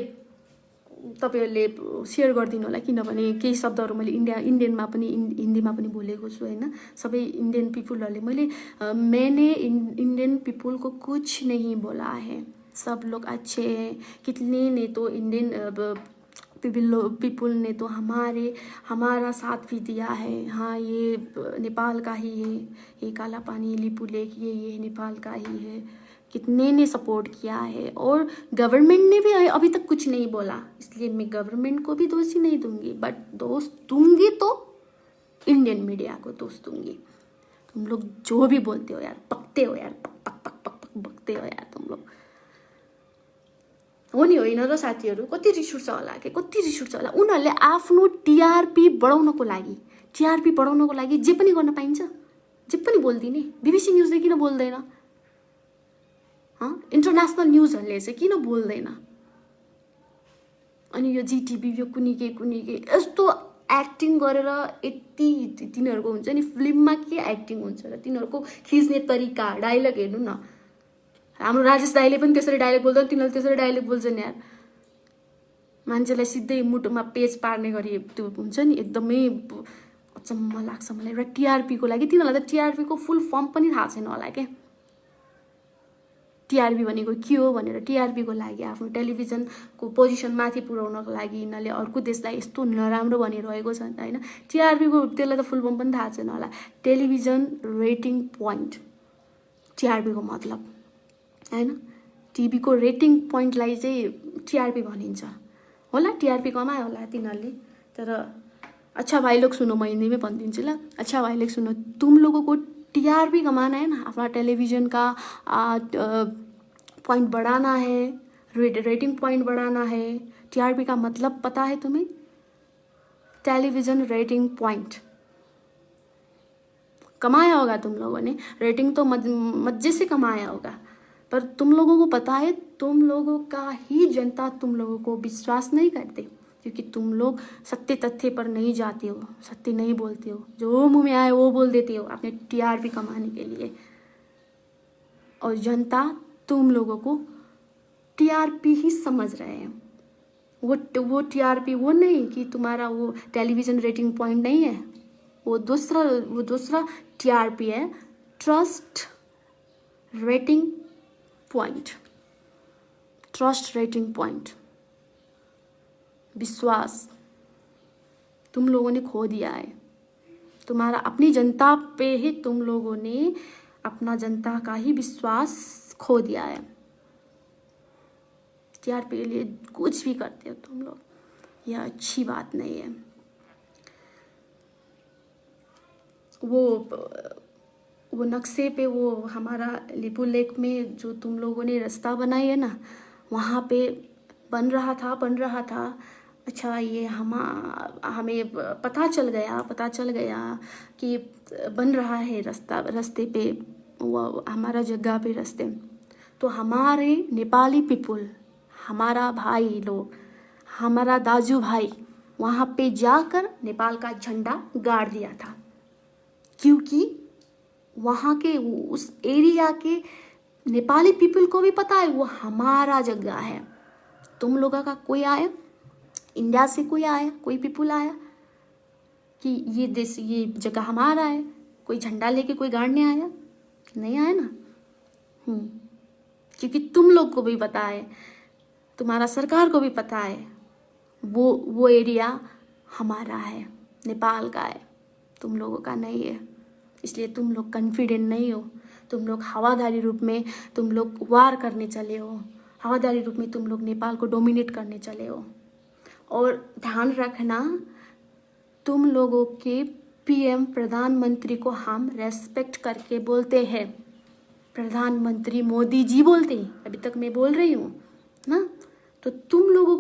तपाईँहरूले सेयर गरिदिनु होला, किनभने केही शब्दहरू मैले इन्डियनमा पनि हिन्दीमा पनि बोलेको छु होइन। सबै इंडियन पीपुलहरूले मैंने इंडियन पीपुल को कुछ नहीं बोला है, सब लोग अच्छे हैं। कितने ने तो इंडियन पीपुल ने तो हमारा साथ भी दिया है। हाँ, ये नेपाल का ही है, ये काला पानी लिपू लेक ये नेपाल का ही है। कितने ने सपोर्ट किया है, और गवर्नमेंट ने भी अभी तक कुछ नहीं बोला, इसलिए मैं गवर्नमेंट को भी दोषी नहीं दूंगी। बट दोष दूंगी तो इंडियन मीडिया को दोष दूंगी। तुम लोग जो भी बोलते हो यार, पकते हो यार, पक पक पक पक पक बकते हो यार तुम लोग। हो नि होइन र साथीहरू? कति रिस उठ्छ होला के, कति रिस उठ्छ होला। उनीहरूले आफ्नो टिआरपी बढाउनको लागि जे पनि गर्न पाइन्छ, जे पनि बोलिदिने। बीबीसी न्युजले किन बोल्दैन? इन्टरनेसनल न्युजहरूले चाहिँ किन बोल्दैन? अनि यो जीटीभी यो कुनै के यस्तो एक्टिङ गरेर यति तिनीहरूको हुन्छ नि, फिल्ममा के एक्टिङ हुन्छ र तिनीहरूको खिच्ने तरिका, डायलग हेर्नु न। हाम्रो राजेश दाइले पनि त्यसरी डायलग बोल्दैन, तिनीहरूले त्यसरी डायलग बोल्छन् यार। मान्छेलाई सिधै मुटुमा पेज पार्ने गरी त्यो हुन्छ नि, एकदमै अचम्म लाग्छ मलाई। र टिआरपीको लागि तिनीहरूलाई त टिआरपीको फुल फर्म पनि थाहा छैन होला क्या। टिआरपी भनेको के हो भनेर, टिआरपीको लागि आफ्नो टेलिभिजनको पोजिसन माथि पुर्याउनको लागि यिनीहरूले अर्को देशलाई यस्तो नराम्रो भनिरहेको छ होइन। टिआरपीको त्यसलाई त फुल फर्म पनि थाहा छैन होला। टेलिभिजन रेटिङ पोइन्ट, टिआरपीको मतलब होइन। टिभीको रेटिङ पोइन्टलाई चाहिँ टिआरपी भनिन्छ होला। टिआरपी कमायो होला तिनीहरूले। तर अच्छा भाई लोग सुनो, मैं हिंदी में भनिदिन्छु ल। अच्छा भाई लोग सुनो, तुम लोगों को टीआरपी कमाना है ना, अपना टेलीविज़न का पॉइंट बढ़ाना है, रेटिंग पॉइंट बढ़ाना है। टीआरपी का मतलब पता है तुम्हें? टेलीविज़न रेटिंग पॉइंट कमाया होगा तुम लोगों ने, रेटिंग तो मजे से कमाया होगा। पर तुम लोगों को पता है, तुम लोगों का ही जनता तुम लोगों को विश्वास नहीं करते, क्योंकि तुम लोग सत्य तथ्य पर नहीं जाते हो, सत्य नहीं बोलते हो, जो मुंह में आए वो बोल देते हो अपने टीआरपी कमाने के लिए। और जनता तुम लोगों को टीआरपी ही समझ रहे हैं। वो टीआरपी वो नहीं कि तुम्हारा वो टेलीविज़न रेटिंग पॉइंट नहीं है, वो दूसरा टीआरपी है, trust rating point. Trust rating point, विश्वास तुम लोगों ने खो दिया है। तुम्हारा अपनी जनता पे ही तुम लोगों ने अपना जनता का ही विश्वास खो दिया है। टीआरपी के लिए कुछ भी करते हो तुम लोग, यह अच्छी बात नहीं है। वो नक्शे पे वो हमारा लिपू लेक में जो तुम लोगों ने रास्ता बनाई है ना, वहाँ पे बन रहा था। अच्छा, ये हमें पता चल गया कि बन रहा है रास्ते पे, वो हमारा जगह पे रास्ते। तो हमारे नेपाली पीपुल, हमारा भाई लोग, हमारा दाजू भाई वहाँ पे जाकर नेपाल का झंडा गाड़ दिया था, क्योंकि वहाँ के उस एरिया के नेपाली पीपल को भी पता है वो हमारा जगह है। तुम लोगों का कोई आया, इंडिया से कोई आया, कोई पीपल आया कि ये देश, ये जगह हमारा है, कोई झंडा लेके कोई गाड़ने आया? नहीं आया ना। क्योंकि तुम लोग को भी पता है, तुम्हारा सरकार को भी पता है, वो एरिया हमारा है, नेपाल का है, तुम लोगों का नहीं है। इसलिए तुम लोग कॉन्फिडेंट नहीं हो। तुम लोग हवादारी रूप में तुम लोग वार करने चले हो, हवादारी रूप में तुम लोग नेपाल को डोमिनेट करने चले हो। और ध्यान रखना, तुम लोगों के पीएम प्रधानमंत्री को हम रेस्पेक्ट करके बोलते हैं, प्रधानमंत्री मोदी जी बोलते हैं, अभी तक मैं बोल रही हूँ ना। तो तुम लोगों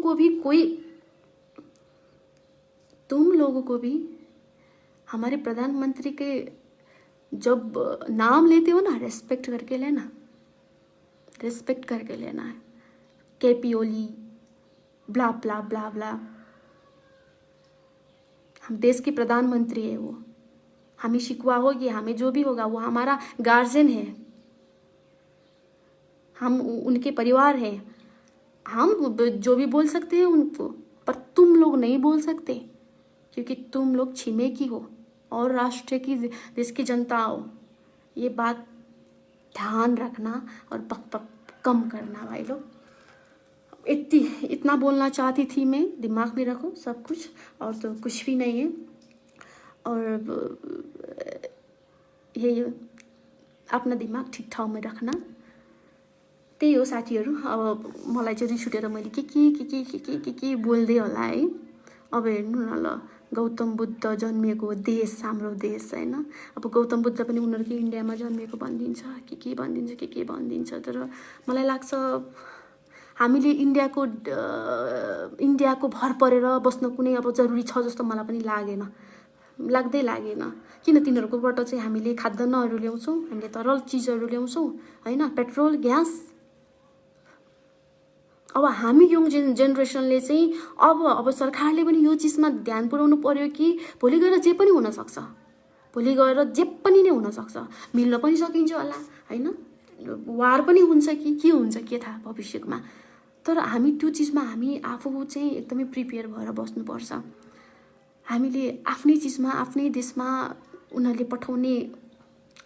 को भी हमारे प्रधानमंत्री के जब नाम लेते हो ना, रेस्पेक्ट करके लेना, रेस्पेक्ट करके लेना है। KP Oli blah blah blah blah, हम देश के प्रधानमंत्री है वो, हमें शिकवा होगी, हमें जो भी होगा वो हमारा गार्जियन है, हम उनके परिवार हैं, हम जो भी बोल सकते हैं उनको, पर तुम लोग नहीं बोल सकते क्योंकि तुम लोग छिमेकी हो और राष्ट्र की, देश की जनता हो। ये बात ध्यान रखना और बक बक कम करना भाई लोग। इतना बोलना चाहती थी मैं, दिमाग में रखो सब कुछ, और तो कुछ भी नहीं है। और ये अपना दिमाग ठिक ठाउँमा राख्न, त्यही हो साथीहरू। अब मलाई चाहिँ रिस उठेर मैले के बोल्दै होला है। अब हेर्नु न ल, गौतम बुद्ध जन्मिएको देश हाम्रो देश होइन। अब गौतम बुद्ध पनि उनीहरूकै इन्डियामा जन्मिएको भनिदिन्छ, के भनिदिन्छ। तर मलाई लाग्छ हामीले इन्डियाको भर परेर बस्न कुनै अब जरुरी छ जस्तो मलाई पनि लागेन। किन तिनीहरूकोबाट चाहिँ हामीले खाद्यान्नहरू ल्याउँछौँ, हामीले तरल चिजहरू ल्याउँछौँ होइन, पेट्रोल ग्यास। अब हामी यङ जेनेरेसनले चाहिँ अब सरकारले पनि यो चिजमा ध्यान पुर्याउनु पर्यो कि भोलि गएर जे पनि हुनसक्छ, मिल्न पनि सकिन्छ होला होइन, वार पनि हुन्छ कि के हुन्छ के थाहा भविष्यमा। तर हामी त्यो चिजमा हामी आफू चाहिँ एकदमै प्रिपेयर भएर बस्नुपर्छ। हामीले आफ्नै चिजमा, आफ्नै देशमा उनीहरूले पठाउने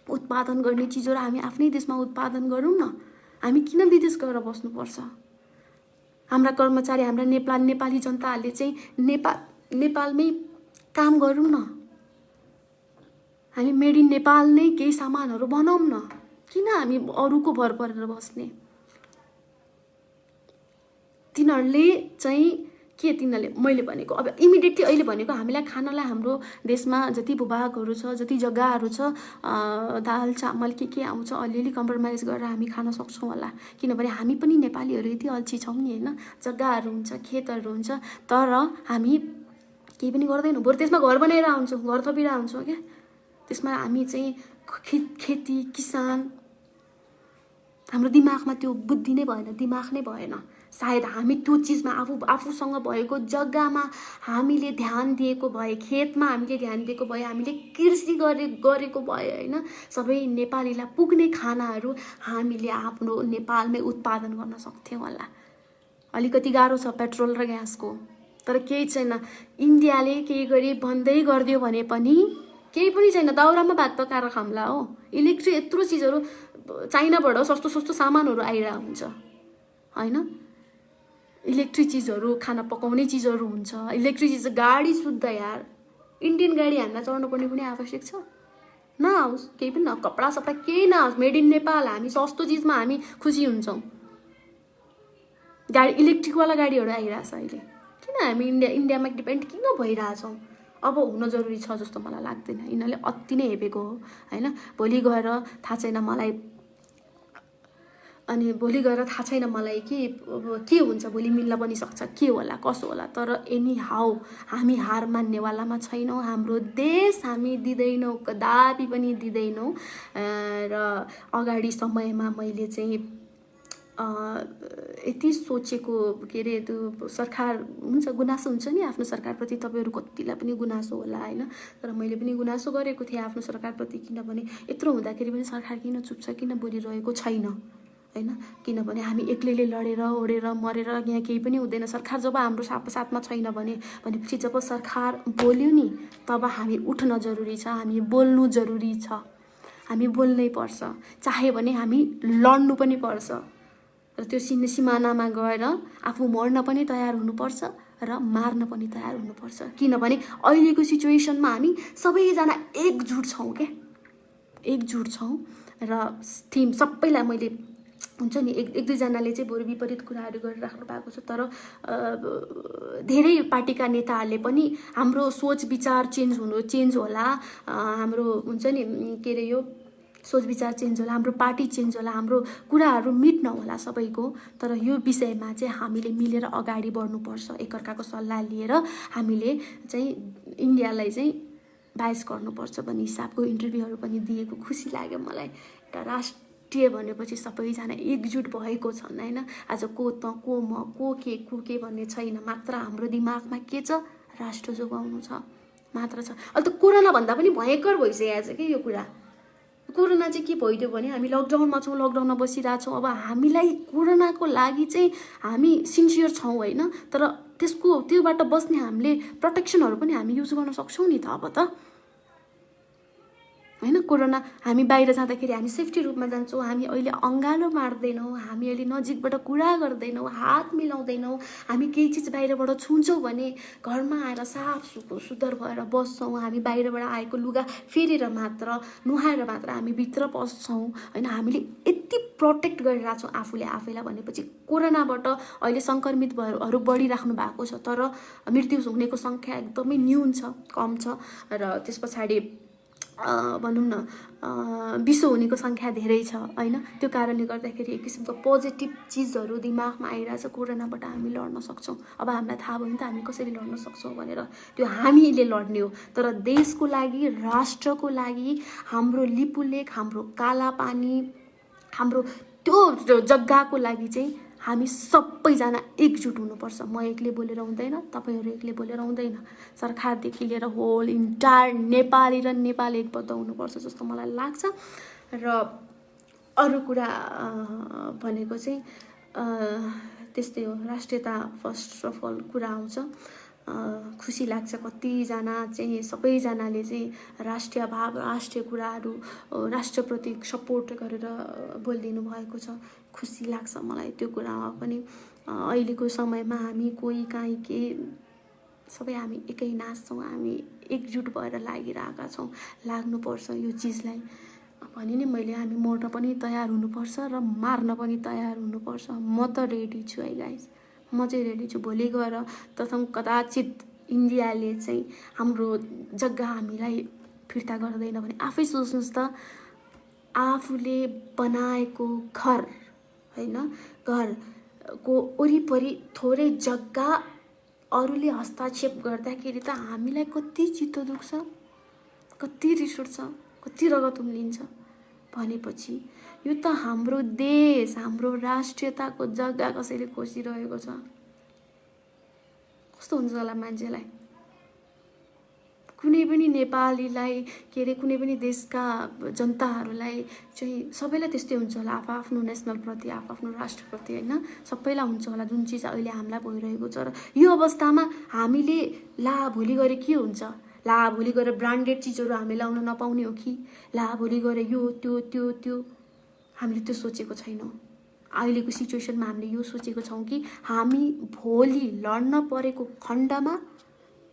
उत्पादन गर्ने चिजहरू हामी आफ्नै देशमा उत्पादन गरौँ न। हामी किन विदेश गएर बस्नुपर्छ? हाम्रा कर्मचारी, हाम्रा नेपाली जनताहरूले चाहिँ नेपालमै काम गरौँ न। हामी मेड इन नेपाल नै केही सामानहरू बनाऊँ न, किन हामी अरूको भर परेर बस्ने? तिनीहरूले मैले भनेको अब इमिडिएटली अहिले भनेको हामीलाई खानालाई हाम्रो देशमा जति भूभागहरू छ, जति जग्गाहरू छ, दाल चामल के आउँछ अलिअलि कम्प्रोमाइज गरेर हामी खान सक्छौँ होला। किनभने हामी पनि नेपालीहरू यति अल्छी छौँ नि होइन। जग्गाहरू हुन्छ, खेतहरू हुन्छ, तर हामी केही पनि गर्दैनौँ। बरु त्यसमा घर बनाएर आउँछौँ, घर थपिएर आउँछौँ क्या। त्यसमा हामी चाहिँ खेती, किसान, हाम्रो दिमागमा त्यो बुद्धि नै भएन, दिमाग नै भएन। सायद हामी त्यो चिजमा आफूसँग भएको जग्गामा हामीले ध्यान दिएको भए, खेतमा हामीले ध्यान दिएको भए, हामीले कृषि गरेको भए होइन, सबै नेपालीलाई पुग्ने खानाहरू हामीले आफ्नो नेपालमै उत्पादन गर्न सक्थ्यौँ होला। अलिकति गाह्रो छ पेट्रोल र ग्यासको, तर केही छैन। इन्डियाले केही गरी बन्दै गरिदियो भने पनि केही पनि छैन, दाउरामा भात पकाएर खाम्ला हो। इलेक्ट्रिक यत्रो चिजहरू चाइनाबाट सस्तो सामानहरू आइरहेको हुन्छ होइन। इलेक्ट्रिक चिजहरू, खाना पकाउने चिजहरू हुन्छ, इलेक्ट्रिक चिज, गाडी शुद्ध यार। इन्डियन गाडी हामीलाई चढ्नु पर्ने पनि आवश्यक छ? नआओस्, केही पनि न, कपडा सपडा केही नआओस्, मेड इन नेपाल। हामी सस्तो चिजमा हामी खुसी हुन्छौँ। गाडी इलेक्ट्रिकवाला गाडीहरू आइरहेछ अहिले। किन हामी इन्डियामा डिपेन्ड किन भइरहेछौँ? अब हुन जरुरी छ जस्तो मलाई लाग्दैन। यिनीहरूले अति नै हेपेको हो होइन। भोलि गएर थाहा छैन मलाई के हुन्छ, भोलि मिल्न पनि सक्छ, के होला कसो होला। तर एनी हाउ हामी हार मान्नेवालामा छैनौँ। हाम्रो देश हामी दिँदैनौँ, कदापि पनि दिँदैनौँ। र अगाडि समयमा मैले चाहिँ यति सोचेको, के अरे त्यो सरकार हुन्छ, गुनासो हुन्छ नि आफ्नो सरकारप्रति। तपाईँहरू कतिलाई पनि गुनासो होला होइन, तर मैले पनि गुनासो गरेको थिएँ आफ्नो सरकारप्रति। किनभने यत्रो हुँदाखेरि पनि सरकार किन चुप छ, किन बोलिरहेको छैन होइन। किनभने हामी एक्लैले लडेर ओडेर मरेर यहाँ केही पनि हुँदैन। सरकार जब हाम्रो साथमा छैन भनेपछि जब सरकार बोल्यो नि, तब हामी उठ्न जरुरी छ, हामी बोल्नु जरुरी छ। हामी बोल्नै पर्छ, चाहे भने हामी लड्नु पनि पर्छ। र त्यो सिमानामा गएर आफू मर्न पनि तयार हुनुपर्छ र मार्न पनि तयार हुनुपर्छ। किनभने अहिलेको सिचुएसनमा हामी सबैजना एकजुट छौँ क्या, एकजुट छौँ। र सबैलाई मैले हुन्छ नि एक दुईजनाले चाहिँ बरु विपरीत कुराहरू गरिराख्नु भएको छ। तर धेरै पार्टीका नेताहरूले पनि हाम्रो सोच विचार चेन्ज होला, हाम्रो हुन्छ नि के अरे यो सोच विचार चेन्ज होला, हाम्रो पार्टी चेन्ज होला, हाम्रो कुराहरू मिट नहोला सबैको, तर यो विषयमा चाहिँ हामीले मिलेर अगाडि बढ्नुपर्छ। एकअर्काको सल्लाह लिएर हामीले चाहिँ इन्डियालाई चाहिँ बाइस गर्नुपर्छ भन्ने हिसाबको इन्टरभ्यूहरू पनि दिएको खुसी लाग्यो मलाई। एउटा राष्ट्रिय भनेपछि सबैजना एकजुट भएको छन् होइन। आज को त को म को के भन्ने छैन, मात्र हाम्रो दिमागमा के छ, राष्ट्र जोगाउनु छ मात्र छ। अहिले त कोरोना भन्दा पनि भयङ्कर भइसकेको छ कि यो कुरा। कोरोना चाहिँ के भइदियो भने हामी लकडाउनमा छौँ, लकडाउनमा बसिरहेछौँ। अब हामीलाई कोरोनाको लागि चाहिँ हामी सिन्सियर छौँ होइन, तर त्योबाट बस्ने हामीले प्रोटेक्सनहरू पनि हामी युज गर्न सक्छौँ नि त अब त होइन। कोरोना हामी बाहिर जाँदाखेरि हामी सेफ्टी रूपमा जान्छौँ, हामी अहिले अँगालो मार्दैनौँ, हामी अहिले नजिकबाट कुरा गर्दैनौँ, हात मिलाउँदैनौँ, हामी केही चिज बाहिरबाट छुन्छौँ भने घरमा आएर साफ सुग्घर भएर बस्छौँ, हामी बाहिरबाट आएको लुगा फेरेर मात्र नुहाएर मात्र हामी भित्र पस्छौँ होइन। हामीले यति प्रोटेक्ट गरिरहेछौँ आफूले आफैलाई भनेपछि कोरोनाबाट अहिले सङ्क्रमितहरू बढिराख्नु भएको छ, तर मृत्यु हुनेको सङ्ख्या एकदमै न्यून छ, कम छ। र त्यस पछाडि भनौँ न विश्व हुनेको सङ्ख्या धेरै छ होइन। त्यो कारणले गर्दाखेरि एक किसिमको पोजिटिभ चिजहरू दिमागमा आइरहेछ। कोरोनाबाट हामी लड्न सक्छौँ। अब हामीलाई थाहा भयो नि त हामी कसरी लड्न सक्छौँ भनेर, त्यो हामीले लड्ने हो। तर देशको लागि, राष्ट्रको लागि, हाम्रो लिपुलेख, हाम्रो कालापानी, हाम्रो त्यो जग्गाको लागि चाहिँ हामी सबैजना एकजुट हुनुपर्छ। म एक्लै बोलेर हुँदैन, तपाईँहरू एक्लै बोलेर हुँदैन, सरकारदेखि लिएर होल इन्टायर नेपाली र नेपाल एकबद्ध हुनुपर्छ जस्तो मलाई लाग्छ। र अरू कुरा भनेको चाहिँ त्यस्तै हो, राष्ट्रियता फर्स्ट अफ अल कुरा आउँछ। खुसी लाग्छ कतिजना चाहिँ सबैजनाले चाहिँ राष्ट्रिय भाव, राष्ट्रिय कुराहरू, राष्ट्रप्रति सपोर्ट गरेर बोलिदिनु भएको छ। खुसी लाग्छ मलाई त्यो कुरामा पनि। अहिलेको समयमा हामी कोही काहीँ के सबै हामी एकै नाच्छौँ, हामी एकजुट भएर लागिरहेका छौँ। लाग्नुपर्छ यो चिजलाई भने नि मैले, हामी मर्न पनि तयार हुनुपर्छ र मार्न पनि तयार हुनुपर्छ। म त रेडी छु है गाइस, म चाहिँ रेडी छु। भोलि गएर प्रथम कदाचित इन्डियाले चाहिँ हाम्रो जग्गा हामीलाई फिर्ता गर्दैन भने आफै सोच्नुहोस् त, आफूले बनाएको घर होइन, घरको वरिपरि थोरै जग्गा अरूले हस्तक्षेप गर्दाखेरि त हामीलाई कति चित्त दुख्छ, कति रिस उठ्छ, कति रगत उम्लिन्छ। भनेपछि यो त हाम्रो देश, हाम्रो राष्ट्रियताको जग्गा कसैले खोजिरहेको छ। कस्तो हुन्छ होला मान्छेलाई, कुनै पनि नेपालीलाई के अरे कुनै पनि देशका जनताहरूलाई चाहिँ सबैलाई त्यस्तै हुन्छ होला, आफ्नो नेसनलप्रति, आफ्नो राष्ट्रप्रति होइन, सबैलाई हुन्छ होला जुन चिज अहिले हामीलाई भइरहेको छ। र यो अवस्थामा हामीले ला भोलि गएर के हुन्छ, ला भोलि गएर ब्रान्डेड चिजहरू हामी लाउन नपाउने हो कि, ला भोलि गएर यो त्यो त्यो त्यो हामीले त्यो सोचेको छैनौँ। अहिलेको सिचुएसनमा हामीले यो सोचेको छौँ कि हामी भोलि लड्न परेको खण्डमा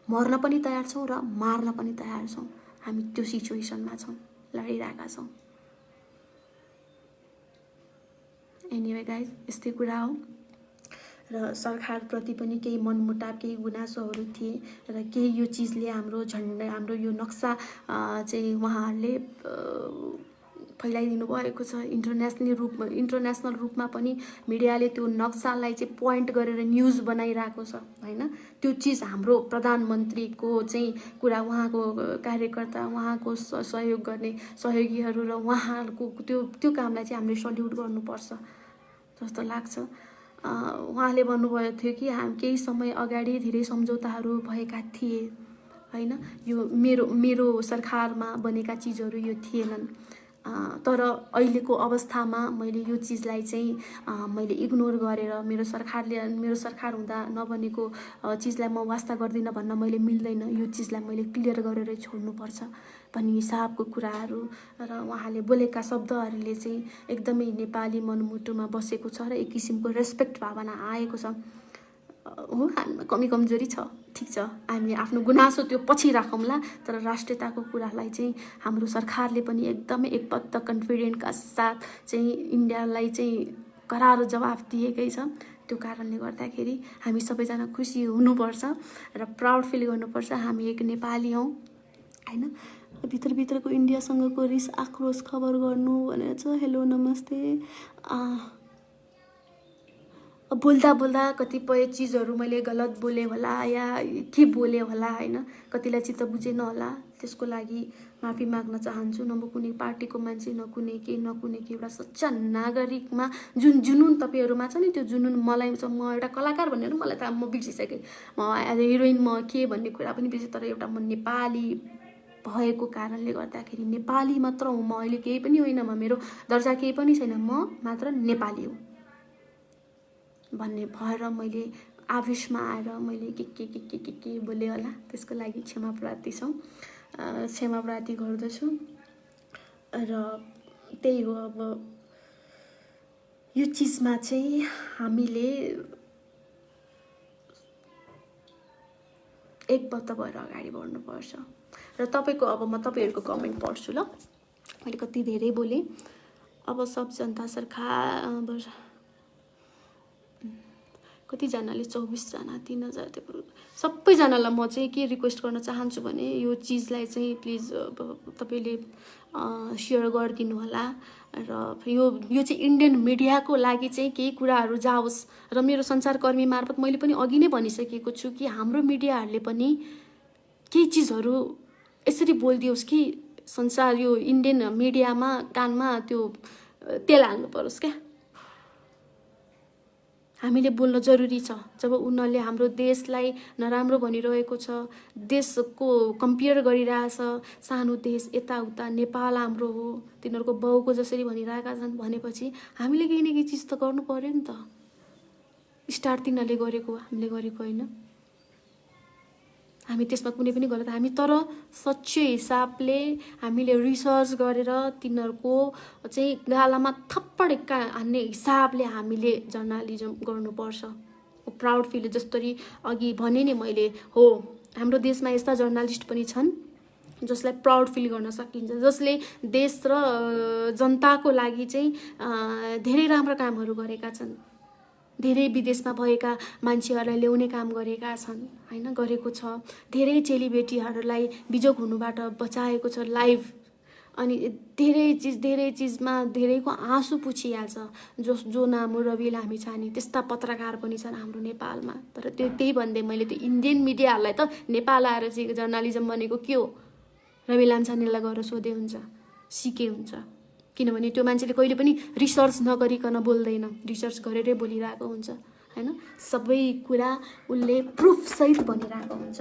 मर्न पनि तयार छौँ र मार्न पनि तयार छौँ। हामी त्यो सिचुएसनमा छौँ, लडिरहेका छौँ। एनिवे गाइज, यस्तै कुरा हो। र सरकारप्रति पनि केही मनमुटाव, केही गुनासोहरू थिए र केही यो चिजले हाम्रो झन्डा, हाम्रो यो नक्सा चाहिँ उहाँहरूले फैलाइदिनु भएको छ। इन्टरनेसनल रूपमा पनि मिडियाले त्यो नक्सालाई चाहिँ पोइन्ट गरेर न्युज बनाइरहेको छ होइन। त्यो चिज हाम्रो प्रधानमन्त्रीको चाहिँ कुरा, उहाँको कार्यकर्ता, उहाँको सहयोग गर्ने सहयोगीहरू र उहाँहरूको त्यो कामलाई चाहिँ हामीले सल्युट गर्नुपर्छ जस्तो लाग्छ। उहाँले भन्नुभएको थियो कि केही समय अगाडि धेरै सम्झौताहरू भएका थिए होइन, यो मेरो सरकारमा बनेका चिजहरू यो थिएनन्। तर अहिलेको अवस्थामा मैले यो चिजलाई चाहिँ मैले इग्नोर गरेर मेरो सरकार हुँदा नबनेको चिजलाई म वास्ता गर्दिनँ भन्न मैले मिल्दैन। यो चिजलाई मैले क्लियर गरेर छोड्नुपर्छ भन्ने हिसाबको कुराहरू र उहाँले बोलेका शब्दहरूले चाहिँ एकदमै नेपाली मनमुटुमा बसेको छ र एक किसिमको रेस्पेक्ट भावना आएको छ। हो, हामीमा कमी कमजोरी छ, ठिक छ, हामी आफ्नो गुनासो त्यो पछि राखौँला, तर राष्ट्रियताको कुरालाई चाहिँ हाम्रो सरकारले पनि एकदमै एकबद्ध कन्फिडेन्टका साथ चाहिँ इन्डियालाई चाहिँ करारो जवाफ दिएकै छ। त्यो कारणले गर्दाखेरि हामी सबैजना खुसी हुनुपर्छ र प्राउड फिल गर्नुपर्छ हामी एक नेपाली हौँ हैन। भित्रभित्रको इन्डियासँगको रिस आक्रोश खबर गर्नु भनेर छ। हेलो नमस्ते। बोल्दा बोल्दा कतिपय चिजहरू मैले गलत बोले होला या के बोले होला हैन, कतिलाई चित्त बुझेन होला, त्यसको लागि माफी माग्न चाहन्छु। न म कुनै पार्टीको मान्छे, न कुनै के एउटा सच्चा नागरिकमा जुन जुनुन तपाईँहरूमा छ नि, त्यो जुनुन मलाई छ। म एउटा कलाकार भनेर मलाई त म बिर्सिसकेँ, म एज ए हिरोइन म के भन्ने कुरा पनि बिर्सेँ। तर एउटा म नेपाली भएको कारणले गर्दाखेरि नेपाली मात्र हुँ म, अहिले केही पनि होइन, म मेरो दर्जा केही पनि छैन, म मात्र नेपाली हुँ भन्ने भएर मैले आवेशमा आएर मैले के बोले होला, त्यसको लागि क्षमा प्रार्थी गर्दछु। र त्यही हो, अब यो चिजमा चाहिँ हामीले एकबद्ध भएर अगाडि बढ्नुपर्छ। र तपाईँको अब म तपाईँहरूको कमेन्ट पढ्छु ल। मैले कति धेरै बोलेँ। अब सब जनता सरकार कतिजनाले 24 जना 3000 त्यो सबैजनालाई म चाहिँ के रिक्वेस्ट गर्न चाहन्छु भने यो चिजलाई चाहिँ प्लिज तपाईँले सेयर गरिदिनु होला। र यो चाहिँ इन्डियन मिडियाको लागि चाहिँ केही कुराहरू जाओस्। र मेरो सञ्चारकर्मी मार्फत मैले पनि अघि नै भनिसकेको छु कि हाम्रो मिडियाहरूले पनि केही चिजहरू यसरी बोलिदियोस् कि संसार यो इन्डियन मिडियामा कानमा त्यो तेल हाल्नु परोस् क्या। हामीले बोल्न जरुरी छ। जब उनीहरूले हाम्रो देशलाई नराम्रो भनिरहेको छ, देशको कम्पेयर गरिरहेछ, सानो देश यताउता, नेपाल हाम्रो हो, तिनीहरूको बाउको जसरी भनिरहेका छन् भनेपछि हामीले केही न केही चिज त गर्नु पर्यो नि त। स्टार्ट तिनीहरूले गरेको, हामीले गरेको होइन। हामी त्यसमा कुनै पनि गलत हामी, तर सच्चै हिसाबले हामीले रिसर्च गरेर तिनीहरूको चाहिँ गालामा थप्पड हान्ने हिसाबले हामीले जर्नलिजम गर्नुपर्छ। प्राउड फिल जसरी अघि भने नि मैले, हो हाम्रो देशमा यस्ता जर्नलिस्ट पनि छन् जसलाई प्राउड फिल गर्न सकिन्छ, जसले देश र जनताको लागि चाहिँ धेरै राम्रो कामहरू गरेका छन्। धेरै विदेशमा भएका मान्छेहरूलाई ल्याउने काम गरेका छन् हैन, गरेको छ। धेरै चेलीबेटीहरूलाई बिजोग हुनुबाट बचाएको छ लाइभ। अनि धेरै चिजमा धेरैको आँसु पुछिहाल्छ। जो नाम हो रवि लामिछाने, त्यस्ता पत्रकार पनि छन् हाम्रो नेपालमा। तर त्यही भन्दै मैले त्यो इन्डियन मिडियाहरूलाई त नेपाल आएर चाहिँ जर्नलिजम भनेको के हो, रवि लामिछानेलाई गएर सोधे हुन्छ, सिके हुन्छ। किनभने त्यो मान्छेले कहिले पनि रिसर्च नगरिकन बोल्दैन, रिसर्च गरेरै बोलिरहेको हुन्छ हैन। सबै कुरा उसले प्रुफसहित भनिरहेको हुन्छ।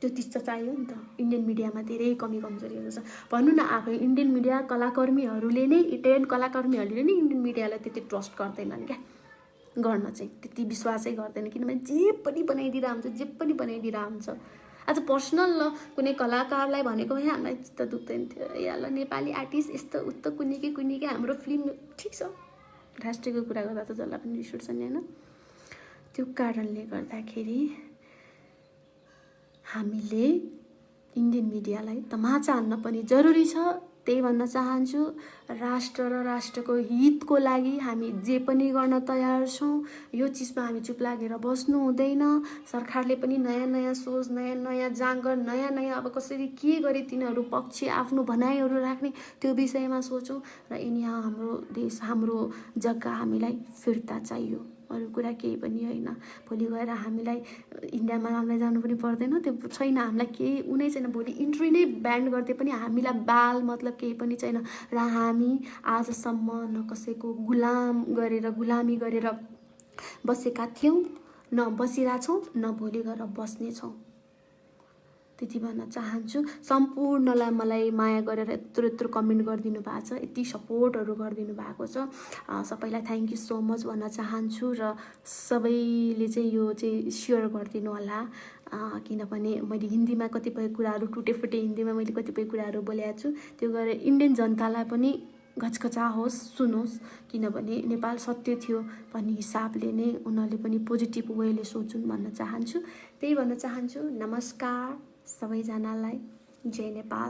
त्यो चिज त चाहियो नि त। इन्डियन मिडियामा धेरै कमी कमजोरीहरू छ। भन्नु न आफै इन्डियन मिडिया कलाकर्मीहरूले नै, इटालियन कलाकर्मीहरूले नै इन्डियन मिडियालाई त्यति ट्रस्ट गर्दैनन् क्या, गर्न चाहिँ त्यति विश्वासै गर्दैन। किनभने जे पनि बनाइदिरहेको हुन्छ। आज पर्सनल कुनै कलाकारलाई भनेको भए हामीलाई चित्त दुख्दैन थियो, या नेपाली आर्टिस्ट यस्तो उस्तो कुनै के हाम्रो फिल्म ठिक छ, राष्ट्रियको कुरा गर्दा त जसलाई पनि रिस उठ्छ नि होइन। त्यो कारणले गर्दाखेरि हामीले इन्डियन मिडियालाई तमाचा हान्न पनि जरुरी छ। त्यही भन्न चाहन्छु, राष्ट्र र राष्ट्रको हितको लागि हामी जे पनि गर्न तयार छौँ। यो चिजमा हामी चुप लागेर बस्नु हुँदैन। सरकारले पनि नयाँ सोच, नयाँ जाँगर, नयाँ अब कसरी के गरी तिनीहरू पक्ष आफ्नो भनाइहरू राख्ने त्यो विषयमा सोचौँ। र यिनीहरू हाम्रो देश, हाम्रो जग्गा हामीलाई फिर्ता चाहियो, अरू कुरा केही पनि होइन। भोलि गएर हामीलाई इन्डियामा हामीलाई जानु पनि पर्दैन, त्यो छैन, हामीलाई केही उनै छैन। भोलि इन्ट्री नै ब्यान गर्दै पनि हामीलाई बाल मतलब केही पनि छैन। र हामी आजसम्म न कसैको गुलामी गरेर बसेका थियौँ, न बसिरहेछौँ, न भोलि गएर बस्नेछौँ। त्यति भन्न चाहन्छु। सम्पूर्णलाई मलाई माया गरेर यत्रो कमेन्ट गरिदिनु भएको छ, यति सपोर्टहरू गरिदिनु भएको छ, सबैलाई थ्याङ्क यू सो मच भन्न चाहन्छु। र सबैले चाहिँ यो चाहिँ सेयर गरिदिनु होला। किनभने मैले हिन्दीमा कतिपय कुराहरू टुटेफुटे हिन्दीमा मैले कतिपय कुराहरू बोलेको छु, त्यो गरेर इन्डियन जनतालाई पनि घचघचाओस्, सुनोस्। किनभने नेपाल सत्य थियो भन्ने हिसाबले नै उनीहरूले पनि पोजिटिभ वेले सोचुन् भन्न चाहन्छु। त्यही भन्न चाहन्छु। नमस्कार सबैजनालाई, जय नेपाल।